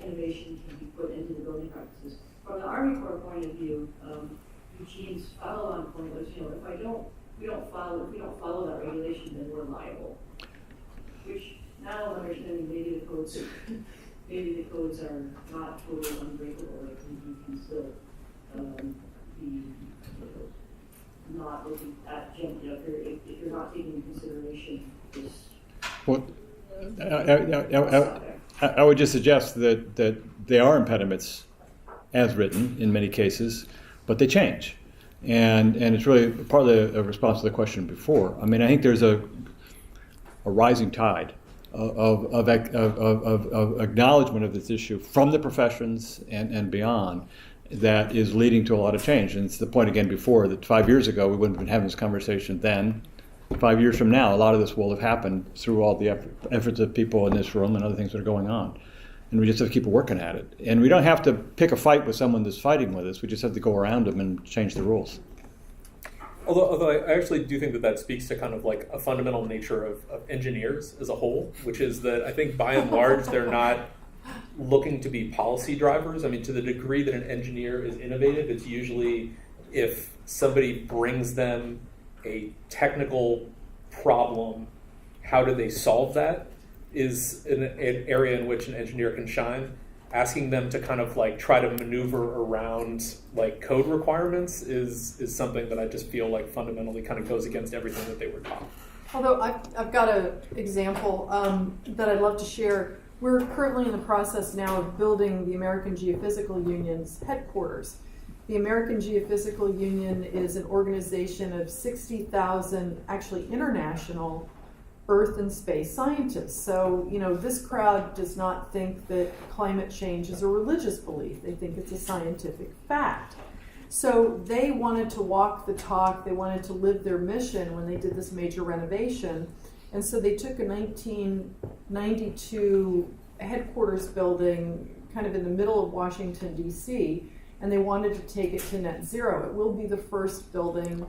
innovation can be put into the building practices. From the Army Corps point of view, Eugene's follow-on point was, if we don't follow that regulation, then we're liable. Which now I'm understanding maybe the codes are not totally unbreakable, like we can still be not looking at, if you're not taking into consideration this Well, aspect? I would just suggest that they are impediments as written in many cases, but they change. And it's really part of the response to the question before. I mean, I think there's a rising tide of acknowledgement of this issue from the professions and beyond that is leading to a lot of change. And it's the point again before that 5 years ago we wouldn't have been having this conversation then. 5 years from now, a lot of this will have happened through all the efforts of people in this room and other things that are going on. And we just have to keep working at it. And we don't have to pick a fight with someone that's fighting with us. We just have to go around them and change the rules. Although I actually do think that speaks to kind of like a fundamental nature of engineers as a whole, which is that I think by and large they're not looking to be policy drivers. I mean, to the degree that an engineer is innovative, it's usually if somebody brings them a technical problem, how do they solve that is an area in which an engineer can shine. Asking them to kind of like try to maneuver around like code requirements is something that I just feel like fundamentally kind of goes against everything that they were taught. Although I've got an example that I'd love to share. We're currently in the process now of building the American Geophysical Union's headquarters. The American Geophysical Union is an organization of 60,000 actually international Earth and space scientists. So, this crowd does not think that climate change is a religious belief. They think it's a scientific fact. So they wanted to walk the talk. They wanted to live their mission when they did this major renovation. And so they took a 1992 headquarters building kind of in the middle of Washington, D.C., and they wanted to take it to net zero. It will be the first building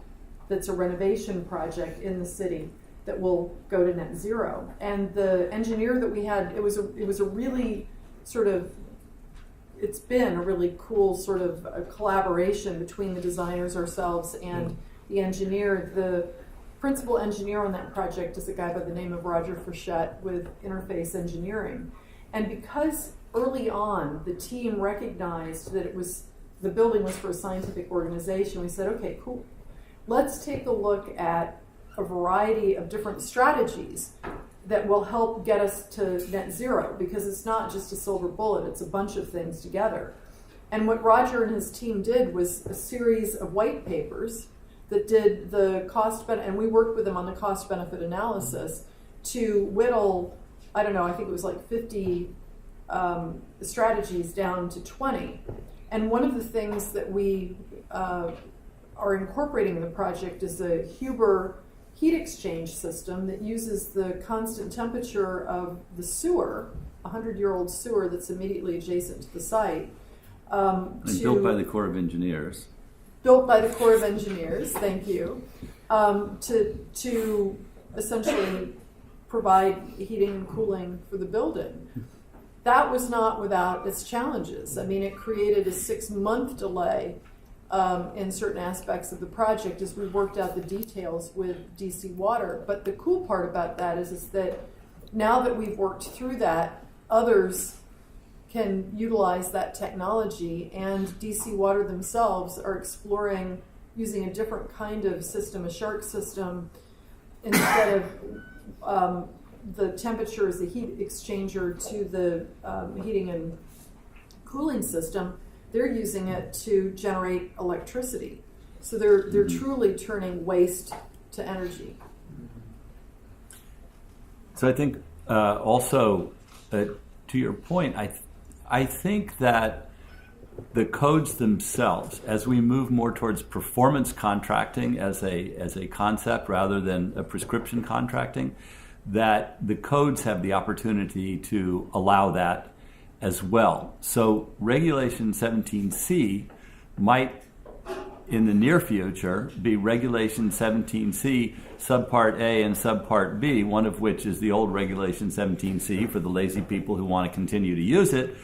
that's a renovation project in the city that will go to net zero. And the engineer that we had, it was a really sort of, it's been a really cool sort of a collaboration between the designers ourselves and the engineer. The principal engineer on that project is a guy by the name of Roger Frechette with Interface Engineering. And because early on the team recognized that the building was for a scientific organization, we said, okay, cool. Let's take a look at a variety of different strategies that will help get us to net zero, because it's not just a silver bullet, it's a bunch of things together. And what Roger and his team did was a series of white papers that did the cost benefit, and we worked with them on the cost benefit analysis to whittle, I think it was like 50 strategies down to 20. And one of the things that we are incorporating in the project is a Huber heat exchange system that uses the constant temperature of the sewer, a 100-year-old sewer that's immediately adjacent to the site. And built by the Corps of Engineers. Built by the Corps of Engineers, thank you, to essentially provide heating and cooling for the building. That was not without its challenges. I mean, it created a 6-month delay in certain aspects of the project as we worked out the details with DC Water. But the cool part about that is that now that we've worked through that, others can utilize that technology, and DC Water themselves are exploring using a different kind of system, a shark system, instead of the temperature as the heat exchanger to the heating and cooling system. They're using it to generate electricity. So they're truly turning waste to energy. So I think also, to your point, I think that the codes themselves, as we move more towards performance contracting as a concept rather than a prescription contracting, that the codes have the opportunity to allow that as well. So Regulation 17C might, in the near future, be Regulation 17C Subpart A and Subpart B, one of which is the old Regulation 17C for the lazy people who want to continue to use it,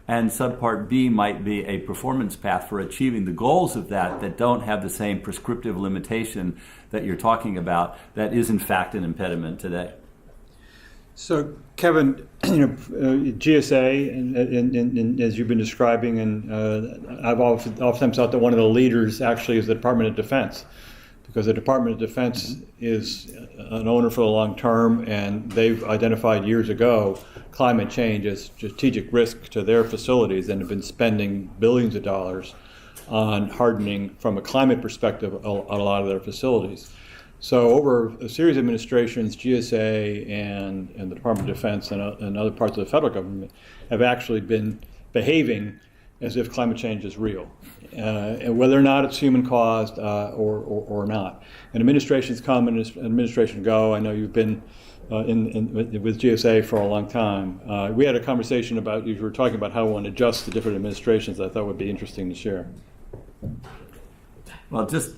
and Subpart B might be a performance path for achieving the goals of that don't have the same prescriptive limitation that you're talking about that is in fact an impediment today. So, Kevin, GSA, and as you've been describing, and I've oftentimes thought that one of the leaders actually is the Department of Defense, because the Department of Defense is an owner for the long term, and they've identified years ago climate change as strategic risk to their facilities and have been spending billions of dollars on hardening from a climate perspective a lot of their facilities. So over a series of administrations, GSA and the Department of Defense and other parts of the federal government have actually been behaving as if climate change is real, and whether or not it's human caused or not. And administrations come and administrations go. I know you've been with GSA for a long time. We had a conversation about, you were talking about how one adjusts to different administrations. I thought would be interesting to share. Well, just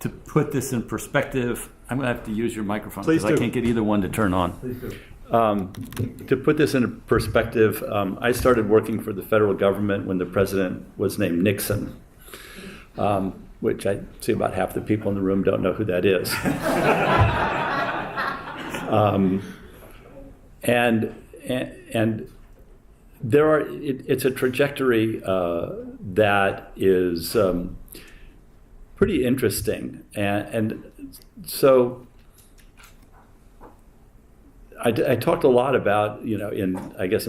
to put this in perspective, I'm going to have to use your microphone Please because I do. can't get either one to turn on. Please do. To put this in perspective, I started working for the federal government when the president was named Nixon, which I see about half the people in the room don't know who that is. And there are, it's a trajectory that is pretty interesting, and so I talked a lot about, in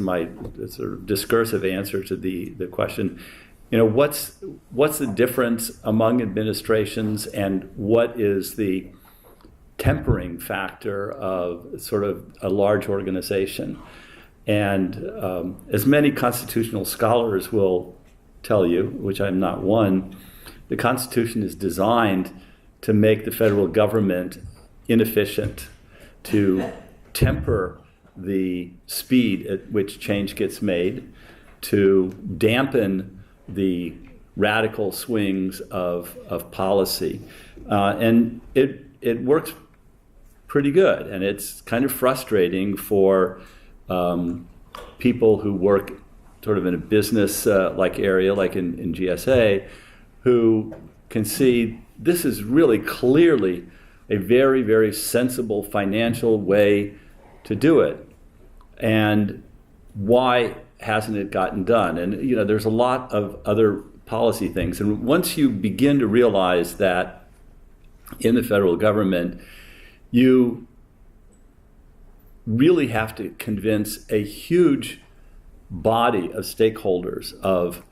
my sort of discursive answer to the question, what's the difference among administrations, and what is the tempering factor of sort of a large organization. And as many constitutional scholars will tell you, which I'm not one, the Constitution is designed to make the federal government inefficient, to temper the speed at which change gets made, to dampen the radical swings of policy. And it works pretty good, and it's kind of frustrating for people who work sort of in a business like area, like in GSA, who can see this is really clearly a very, very sensible financial way to do it. And why hasn't it gotten done? And there's a lot of other policy things. And once you begin to realize that in the federal government, you really have to convince a huge body of stakeholders of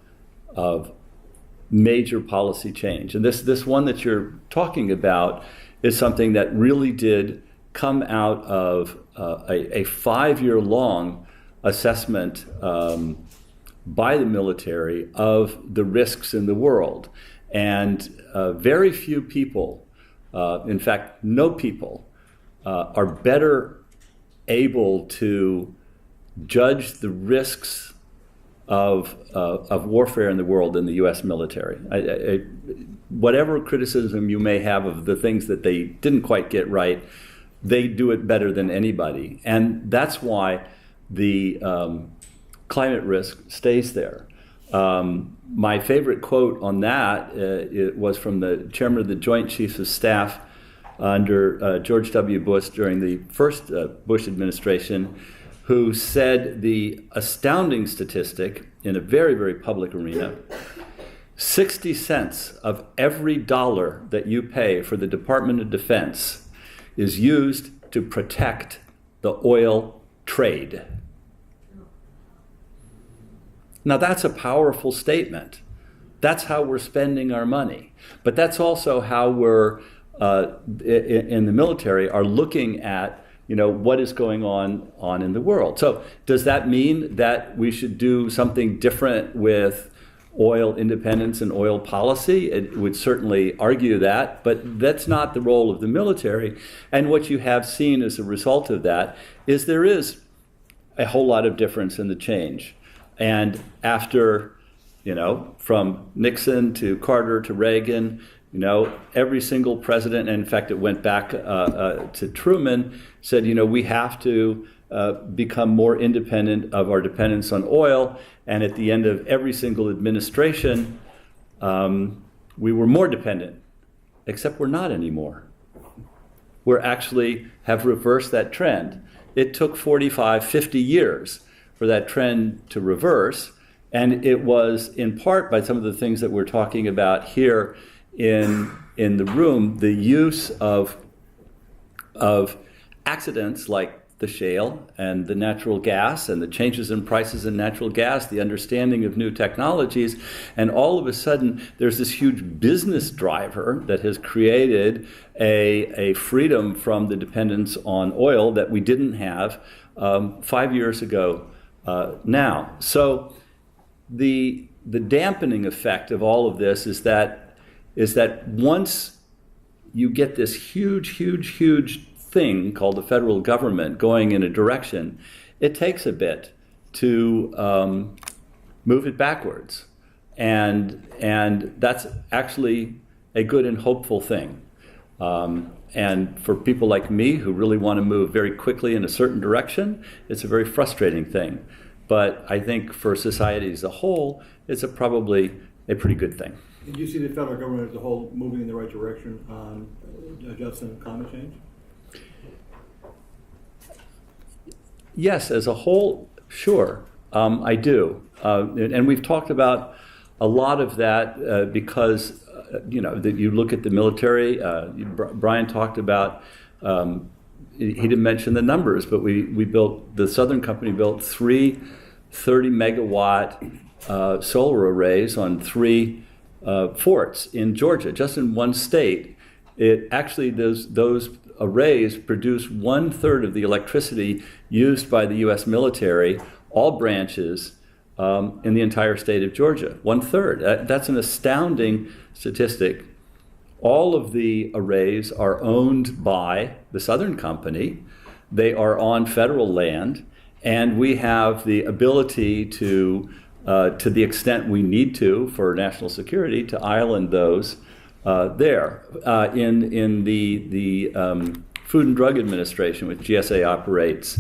major policy change. And this one that you're talking about is something that really did come out of a 5-year-long assessment by the military of the risks in the world. And very few people, in fact, no people, are better able to judge the risks of warfare in the world than the U.S. military. Whatever criticism you may have of the things that they didn't quite get right, they do it better than anybody. And that's why the climate risk stays there. My favorite quote on that it was from the chairman of the Joint Chiefs of Staff under George W. Bush during the first Bush administration, who said the astounding statistic in a very, very public arena: 60 cents of every dollar that you pay for the Department of Defense is used to protect the oil trade. Now that's a powerful statement. That's how we're spending our money. But that's also how we're, in the military, are looking at what is going on in the world. So does that mean that we should do something different with oil independence and oil policy? It would certainly argue that, but that's not the role of the military. And what you have seen as a result of that is there is a whole lot of difference in the change. And after, from Nixon to Carter to Reagan, every single president, and in fact it went back to Truman, said, we have to become more independent of our dependence on oil. And at the end of every single administration, we were more dependent, except we're not anymore. We're actually have reversed that trend. it took 45, 50 years for that trend to reverse. And it was in part by some of the things that we're talking about here in the room, the use of accidents like the shale and the natural gas and the changes in prices in natural gas, the understanding of new technologies, and all of a sudden there's this huge business driver that has created a freedom from the dependence on oil that we didn't have 5 years ago now. So the dampening effect of all of this is that once you get this huge thing called the federal government going in a direction, it takes a bit to move it backwards. And that's actually a good and hopeful thing. And for people like me who really want to move very quickly in a certain direction, it's a very frustrating thing. But I think for society as a whole, it's probably a pretty good thing. Do you see the federal government as a whole moving in the right direction on adjusting climate change? Yes, as a whole, sure, I do. And we've talked about a lot of that because, that you look at the military. Brian talked about, he didn't mention the numbers, but the Southern Company built 3 30-megawatt solar arrays on 3 forts in Georgia, just in one state. It actually, those arrays produce 1/3 of the electricity used by the U.S. military, all branches, in the entire state of Georgia. 1/3. That's an astounding statistic. All of the arrays are owned by the Southern Company. They are on federal land, and we have the ability to the extent we need to for national security, to island those there. In the Food and Drug Administration, which GSA operates,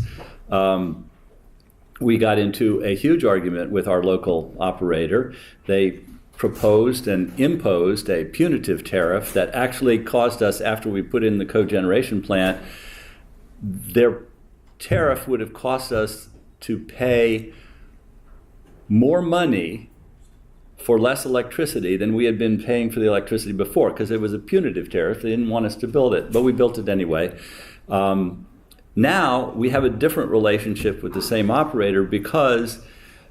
we got into a huge argument with our local operator. They proposed and imposed a punitive tariff that actually caused us, after we put in the cogeneration plant, their tariff would have cost us to pay more money for less electricity than we had been paying for the electricity before, because it was a punitive tariff. They didn't want us to build it, but we built it anyway. Now we have a different relationship with the same operator because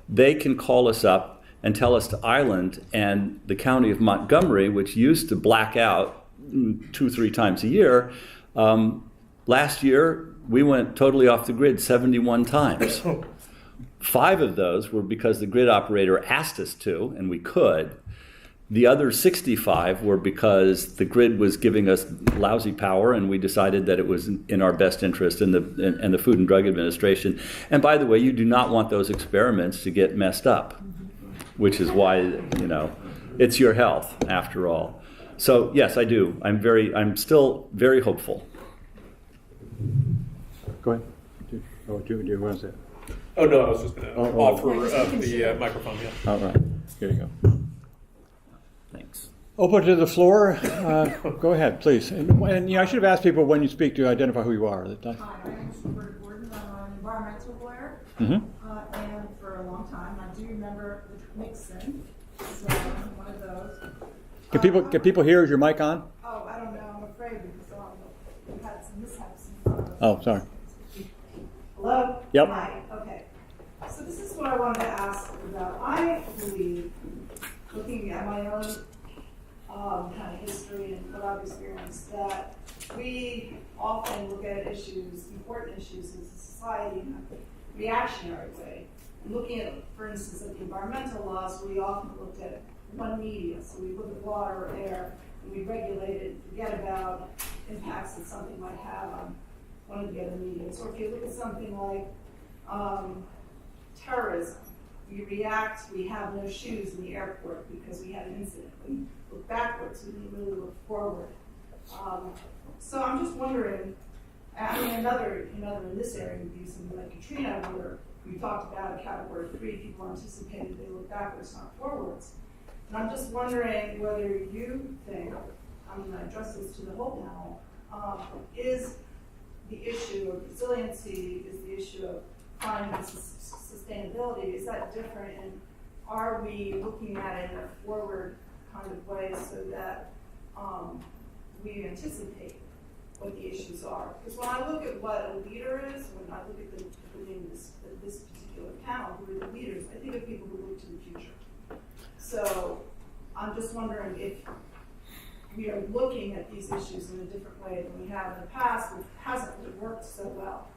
they can call us up and tell us to island, and the county of Montgomery, which used to black out 2-3 times a year, last year we went totally off the grid 71 times. 5 of those were because the grid operator asked us to, and we could. The other 65 were because the grid was giving us lousy power, and we decided that it was in our best interest in the Food and Drug Administration. And by the way, you do not want those experiments to get messed up, which is why, it's your health after all. So yes, I do. I'm still very hopeful. Go ahead. Do you want to say it? Oh, no, I was just going to offer Yeah, just the microphone, yeah. All right. Here you go. Thanks. Open to the floor. Go ahead, please. And I should have asked people when you speak to identify who you are. Hi, my name is Roberta Gordon. I'm an environmental lawyer, Mm-hmm. and for a long time, I do remember Nixon. So one of those. Can people hear? Is your mic on? Oh, I don't know. I'm afraid because we've had some mishaps. Oh, sorry. Hello. Yep. Hi. Okay. So this is what I wanted to ask about. I believe, looking at my own kind of history and what I've experienced, that we often look at issues, important issues as a society, in a reactionary way. And looking at, for instance, at the environmental laws, we often looked at one media. So we look at water or air, and we regulate it, forget about impacts that something might have on one of the other mediums. Or if you look at something like terrorism, we react, we have no shoes in the airport because we had an incident. We look backwards, we didn't really look forward. So I'm just wondering, in this area would be something like Katrina, where we talked about a category 3, people anticipated they look backwards, not forwards. And I'm just wondering whether you think, I'm going to address this to the whole panel, is the issue of resiliency is the issue of climate and sustainability. Is that different, and are we looking at it in a forward kind of way so that we anticipate what the issues are? Because when I look at what a leader is, when I look at this particular panel, who are the leaders, I think of people who look to the future. So I'm just wondering if we are looking at these issues in a different way than we have in the past, which hasn't really worked so well.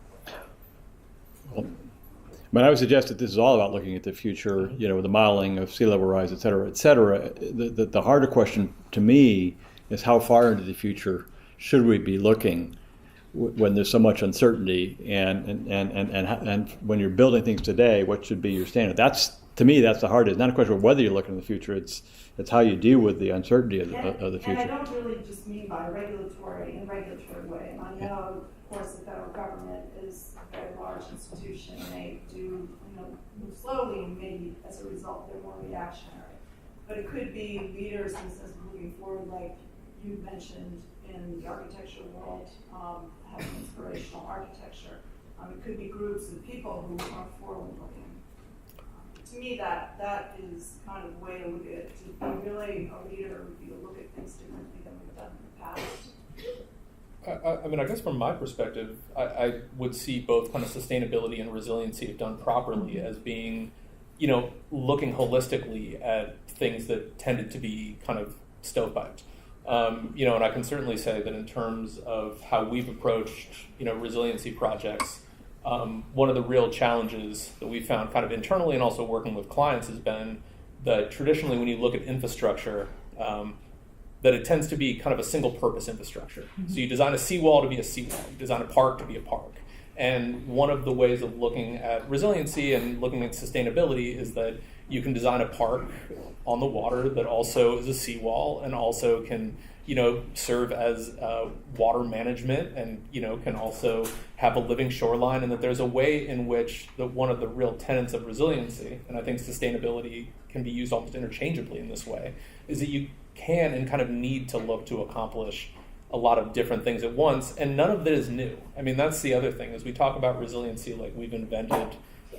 But I would suggest that this is all about looking at the future, the modeling of sea level rise, et cetera, et cetera. The harder question to me is how far into the future should we be looking when there's so much uncertainty, and when you're building things today, what should be your standard? To me, that's the hardest. It's not a question of whether you look in the future. It's how you deal with the uncertainty of the future. And I don't really just mean by regulatory way. And I know, of course, the federal government is a very large institution, and they do move slowly, and maybe as a result they're more reactionary. But it could be leaders, in the sense of moving forward, like you mentioned in the architecture world, having inspirational architecture. It could be groups of people who are forward-looking. To me, that is kind of the way to look at it. To be really a leader would be to look at things differently than we've done in the past. I mean, I guess from my perspective, I would see both kind of sustainability and resiliency, if done properly, as being, looking holistically at things that tended to be kind of stovepiped. And I can certainly say that in terms of how we've approached, resiliency projects, one of the real challenges that we found kind of internally and also working with clients has been that traditionally when you look at infrastructure, that it tends to be kind of a single purpose infrastructure. Mm-hmm. So you design a seawall to be a seawall, you design a park to be a park. And one of the ways of looking at resiliency and looking at sustainability is that you can design a park on the water that also is a seawall and also can, serve as water management and, can also have a living shoreline, and that there's a way in which one of the real tenets of resiliency, and I think sustainability can be used almost interchangeably in this way, is that you can and kind of need to look to accomplish a lot of different things at once, and none of it is new. I mean, that's the other thing, is we talk about resiliency like we've invented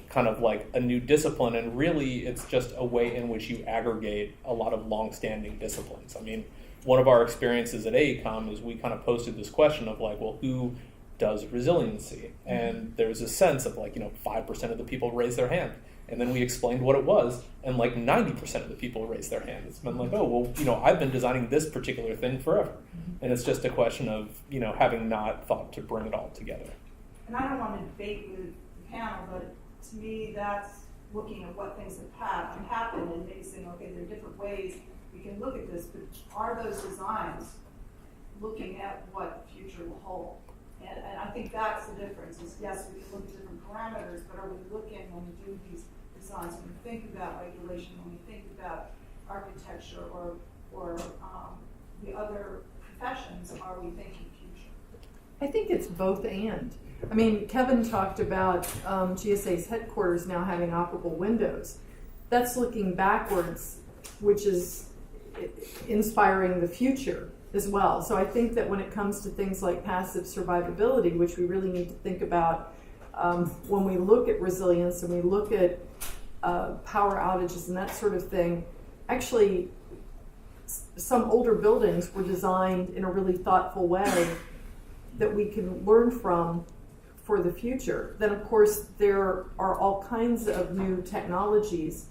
kind of like a new discipline, and really it's just a way in which you aggregate a lot of long-standing disciplines. I mean, one of our experiences at AECOM is we kind of posted this question of like, well, who does resiliency? And there's a sense of like, 5% of the people raise their hand. And then we explained what it was, and like 90% of the people raised their hand. It's been like, oh, well, I've been designing this particular thing forever. And it's just a question of, having not thought to bring it all together. And I don't want to debate with the panel, but to me, that's looking at what things have happened and maybe saying, okay, there are different ways we can look at this, but are those designs looking at what the future will hold? And I think that's the difference, is yes, we can look at different parameters, but are we looking, when we do these designs, when we think about regulation, when we think about architecture or the other professions, are we thinking future? I think it's both and. I mean, Kevin talked about GSA's headquarters now having operable windows. That's looking backwards, which is inspiring the future as well. So I think that when it comes to things like passive survivability, which we really need to think about when we look at resilience and we look at power outages and that sort of thing, actually some older buildings were designed in a really thoughtful way that we can learn from for the future. Then of course there are all kinds of new technologies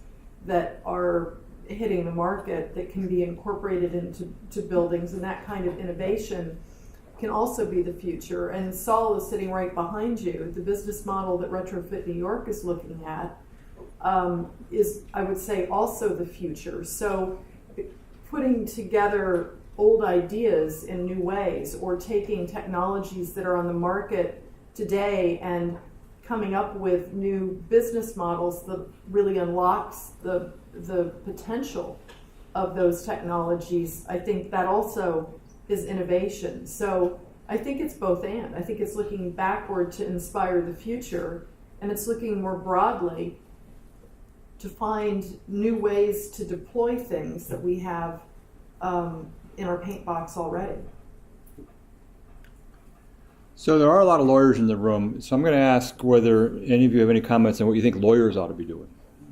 that are hitting the market that can be incorporated into buildings, and that kind of innovation can also be the future. And Saul is sitting right behind you. The business model that Retrofit New York is looking at is, I would say, also the future. So putting together old ideas in new ways, or taking technologies that are on the market today and coming up with new business models that really unlocks the potential of those technologies, I think that also is innovation. So I think it's both and. I think it's looking backward to inspire the future, and it's looking more broadly to find new ways to deploy things that we have in our paint box already. So there are a lot of lawyers in the room, so I'm going to ask whether any of you have any comments on what you think lawyers ought to be doing.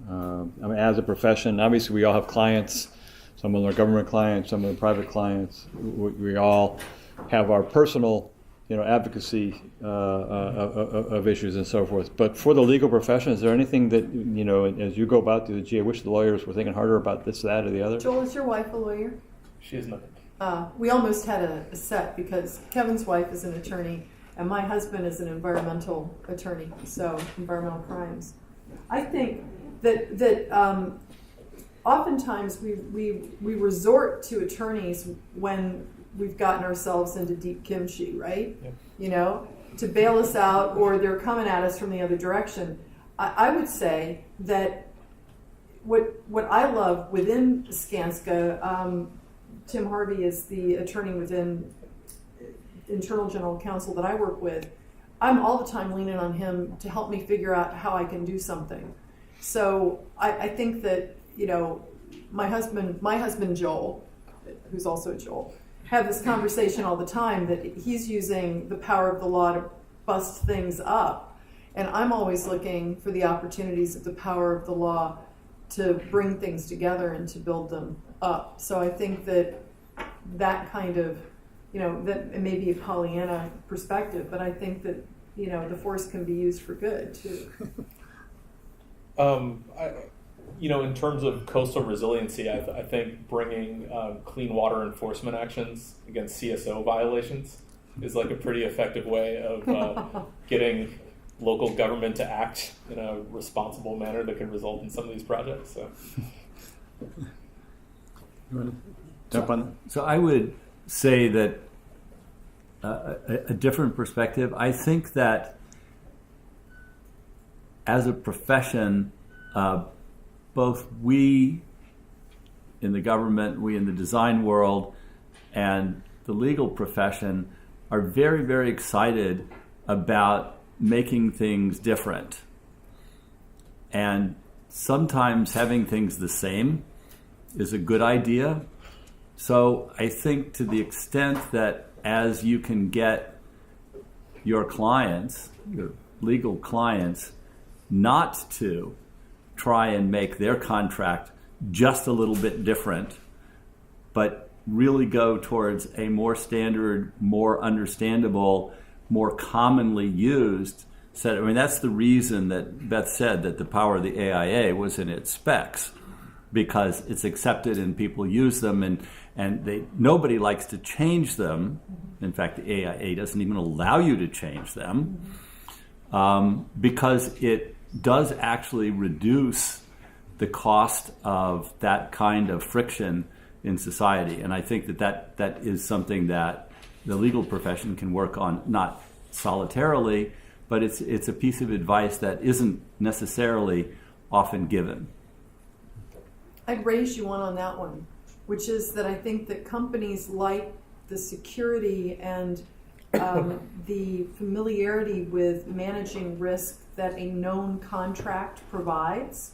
I mean, as a profession, obviously we all have clients. Some of them are government clients, some of them are private clients. We all have our personal, advocacy of issues and so forth. But for the legal profession, is there anything that, as you go about to the gee, I wish the lawyers were thinking harder about this, that, or the other? Joel, is your wife a lawyer? She is not. We almost had a set because Kevin's wife is an attorney and my husband is an environmental attorney, so environmental crimes. I think that oftentimes we resort to attorneys when we've gotten ourselves into deep kimchi, right? Yep. To bail us out, or they're coming at us from the other direction. I would say that what I love within Skanska, Tim Harvey is the attorney within Internal General Counsel that I work with. I'm all the time leaning on him to help me figure out how I can do something. So I think that, my husband Joel, who's also Joel, have this conversation all the time that he's using the power of the law to bust things up. And I'm always looking for the opportunities of the power of the law to bring things together and to build them up. So I think that kind of, that it may be a Pollyanna perspective, but I think that, the force can be used for good too. In terms of coastal resiliency, I think bringing clean water enforcement actions against CSO violations is like a pretty effective way of getting local government to act in a responsible manner that can result in some of these projects. So, You want to jump on? So I would say that a different perspective. I think that as a profession, both we in the government, we in the design world, and the legal profession are very, very excited about making things different. And sometimes having things the same is a good idea. So I think to the extent that as you can get your clients, your legal clients, not to try and make their contract just a little bit different, but really go towards a more standard, more understandable, more commonly used set. I mean, that's the reason that Beth said that the power of the AIA was in its specs, because it's accepted and people use them, and nobody likes to change them. In fact, the AIA doesn't even allow you to change them, because it does actually reduce the cost of that kind of friction in society. And I think that is something that the legal profession can work on, not solitarily, but it's a piece of advice that isn't necessarily often given. I'd raise you one on that one, which is that I think that companies like the security and the familiarity with managing risk that a known contract provides.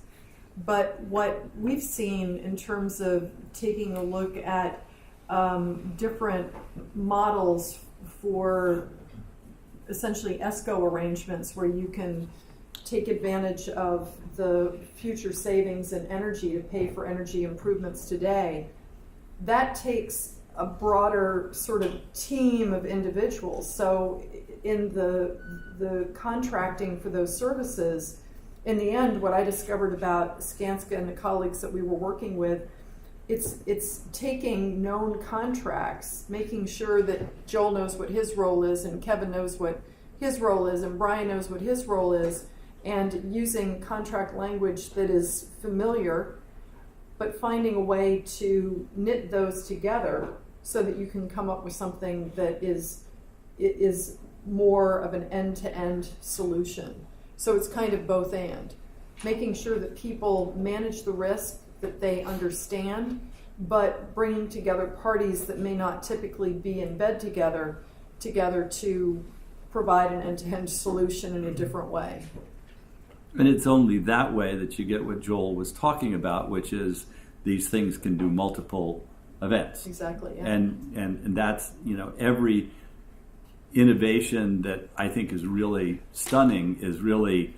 But what we've seen in terms of taking a look at different models for essentially ESCO arrangements where you can take advantage of the future savings in energy to pay for energy improvements today, that takes a broader sort of team of individuals. So in the contracting for those services, in the end, what I discovered about Skanska and the colleagues that we were working with, it's taking known contracts, making sure that Joel knows what his role is, and Kevin knows what his role is, and Brian knows what his role is, and using contract language that is familiar, but finding a way to knit those together so that you can come up with something that is more of an end-to-end solution. So it's kind of both and. Making sure that people manage the risk, that they understand, but bringing together parties that may not typically be in bed together to provide an end-to-end solution in a different way. And it's only that way that you get what Joel was talking about, which is these things can do multiple events. Exactly. Yeah. And that's, every innovation that I think is really stunning is really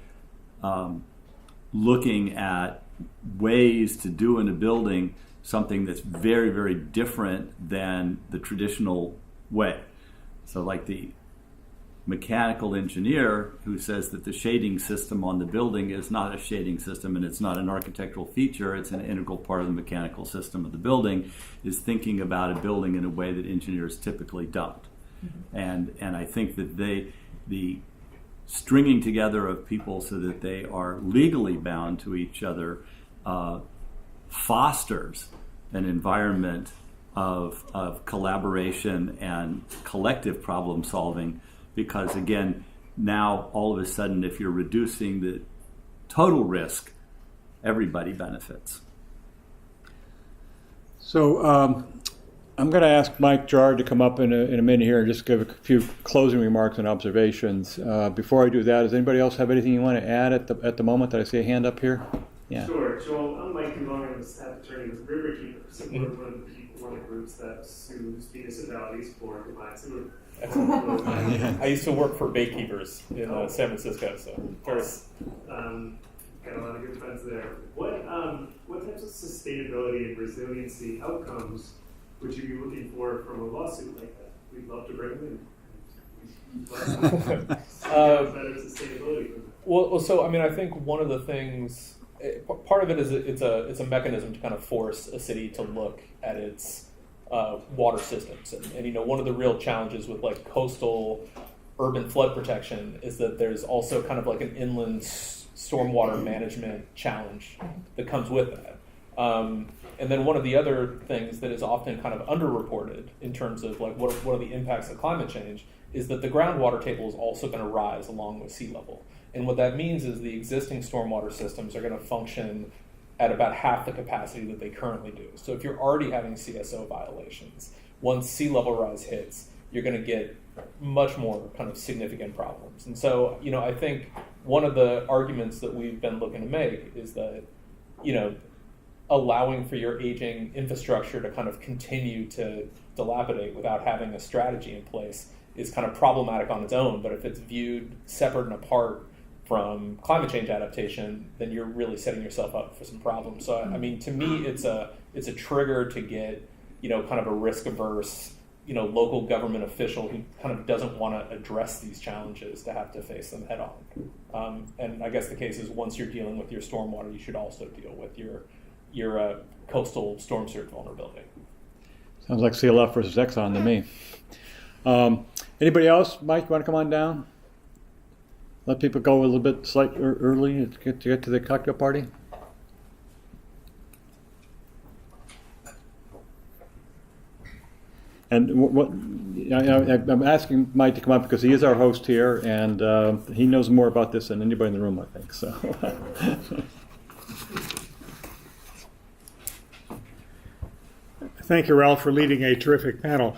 looking at ways to do in a building something that's very, very different than the traditional way. So like the mechanical engineer who says that the shading system on the building is not a shading system and it's not an architectural feature, it's an integral part of the mechanical system of the building, is thinking about a building in a way that engineers typically don't. And I think that the stringing together of people so that they are legally bound to each other fosters an environment of collaboration and collective problem solving, because again, now all of a sudden, if you're reducing the total risk, everybody benefits. So I'm going to ask Mike Jard to come up in a minute here and just give a few closing remarks and observations. Before I do that, does anybody else have anything you want to add at the moment that I see a hand up here? Yeah. Sure. So I'm Mike Duvong. I'm the staff attorney with River Keepers. So we're one of the groups that sues municipalities for combined sewer. I used to work for Baykeepers in San Francisco, so first. Got a lot of good friends there. What types of sustainability and resiliency outcomes would you be looking for from a lawsuit like that? We'd love to bring them in. Better sustainability. Well, so I mean, I think one of the things, part of it is it's a mechanism to kind of force a city to look at its water systems, and you know, one of the real challenges with like coastal urban flood protection is that there's also kind of like an inland stormwater management challenge that comes with that. And then one of the other things that is often kind of underreported in terms of like what are the impacts of climate change is that the groundwater table is also going to rise along with sea level. And what that means is the existing stormwater systems are going to function at about half the capacity that they currently do. So if you're already having CSO violations, once sea level rise hits, you're going to get much more kind of significant problems. And so, you know, I think one of the arguments that we've been looking to make is that, you know, allowing for your aging infrastructure to kind of continue to dilapidate without having a strategy in place is kind of problematic on its own. But if it's viewed separate and apart from climate change adaptation, then you're really setting yourself up for some problems. So, I mean, to me, it's a trigger to get, you know, kind of a risk-averse, you know, local government official who kind of doesn't want to address these challenges to have to face them head on. And I guess the case is once you're dealing with your stormwater, you should also deal with your coastal storm surge vulnerability. Sounds like CLF versus Exxon to me. Anybody else? Mike, you want to come on down? Let people go a little bit slightly early to get to the cocktail party. And I'm asking Mike to come up because he is our host here, and he knows more about this than anybody in the room, I think. So. Thank you, Ralph, for leading a terrific panel.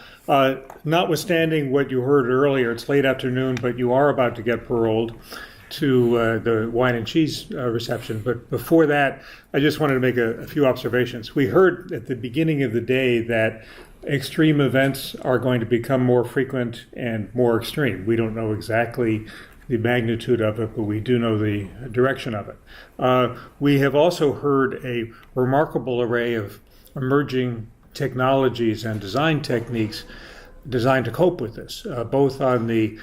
Notwithstanding what you heard earlier, it's late afternoon, but you are about to get paroled to the wine and cheese reception. But before that, I just wanted to make a few observations. We heard at the beginning of the day that extreme events are going to become more frequent and more extreme. We don't know exactly the magnitude of it, but we do know the direction of it. We have also heard a remarkable array of emerging technologies and design techniques designed to cope with this, both on the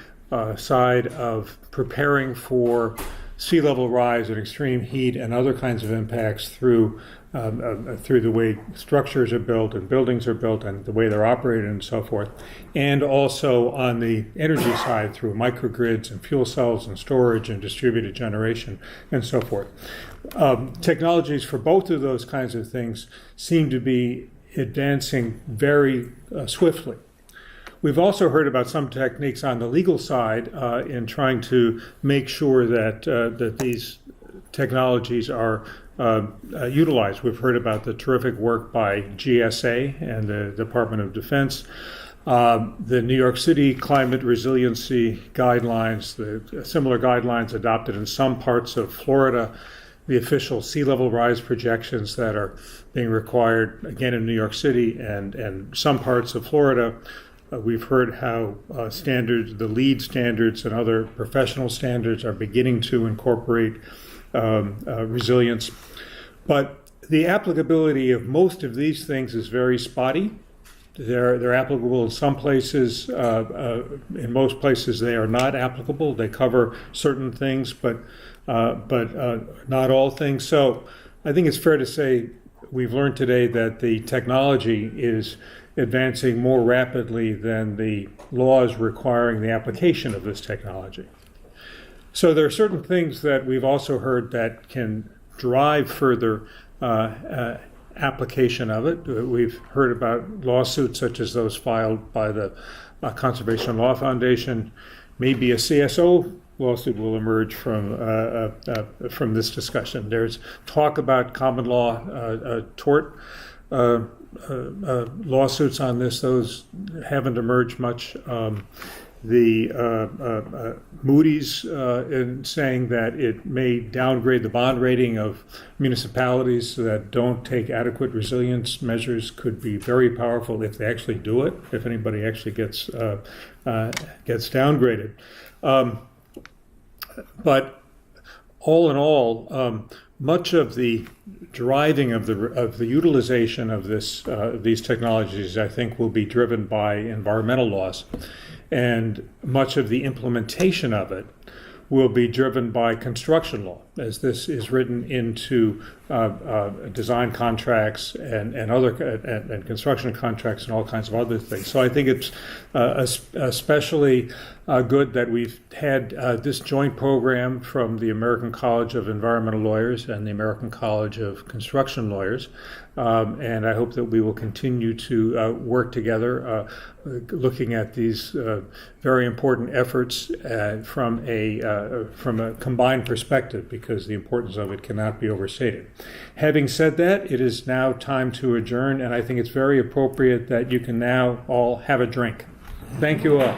side of preparing for sea level rise and extreme heat and other kinds of impacts through the way structures are built and buildings are built and the way they're operated and so forth, and also on the energy side through microgrids and fuel cells and storage and distributed generation and so forth. Technologies for both of those kinds of things seem to be advancing very swiftly. We've also heard about some techniques on the legal side in trying to make sure that these technologies are utilized. We've heard about the terrific work by GSA and the Department of Defense, the New York City climate resiliency guidelines, the similar guidelines adopted in some parts of Florida, the official sea level rise projections that are being required again in New York City and some parts of Florida, We've heard how standards, the LEED standards and other professional standards are beginning to incorporate resilience. But the applicability of most of these things is very spotty. They're applicable in some places. In most places, they are not applicable. They cover certain things, but not all things. So I think it's fair to say we've learned today that the technology is advancing more rapidly than the laws requiring the application of this technology. So there are certain things that we've also heard that can drive further application of it. We've heard about lawsuits such as those filed by the Conservation Law Foundation. Maybe a CSO lawsuit will emerge from this discussion. There's talk about common law tort lawsuits on this. Those haven't emerged much. Moody's in saying that it may downgrade the bond rating of municipalities that don't take adequate resilience measures could be very powerful if they actually do it, if anybody actually gets downgraded. But all in all, much of the driving of the utilization of these technologies, I think, will be driven by environmental laws, and much of the implementation of it will be driven by construction law, as this is written into design contracts and construction contracts and all kinds of other things. So I think it's especially good that we've had this joint program from the American College of Environmental Lawyers and the American College of Construction Lawyers. And I hope that we will continue to work together, looking at these very important efforts from a combined perspective, because the importance of it cannot be overstated. Having said that, it is now time to adjourn, and I think it's very appropriate that you can now all have a drink. Thank you all.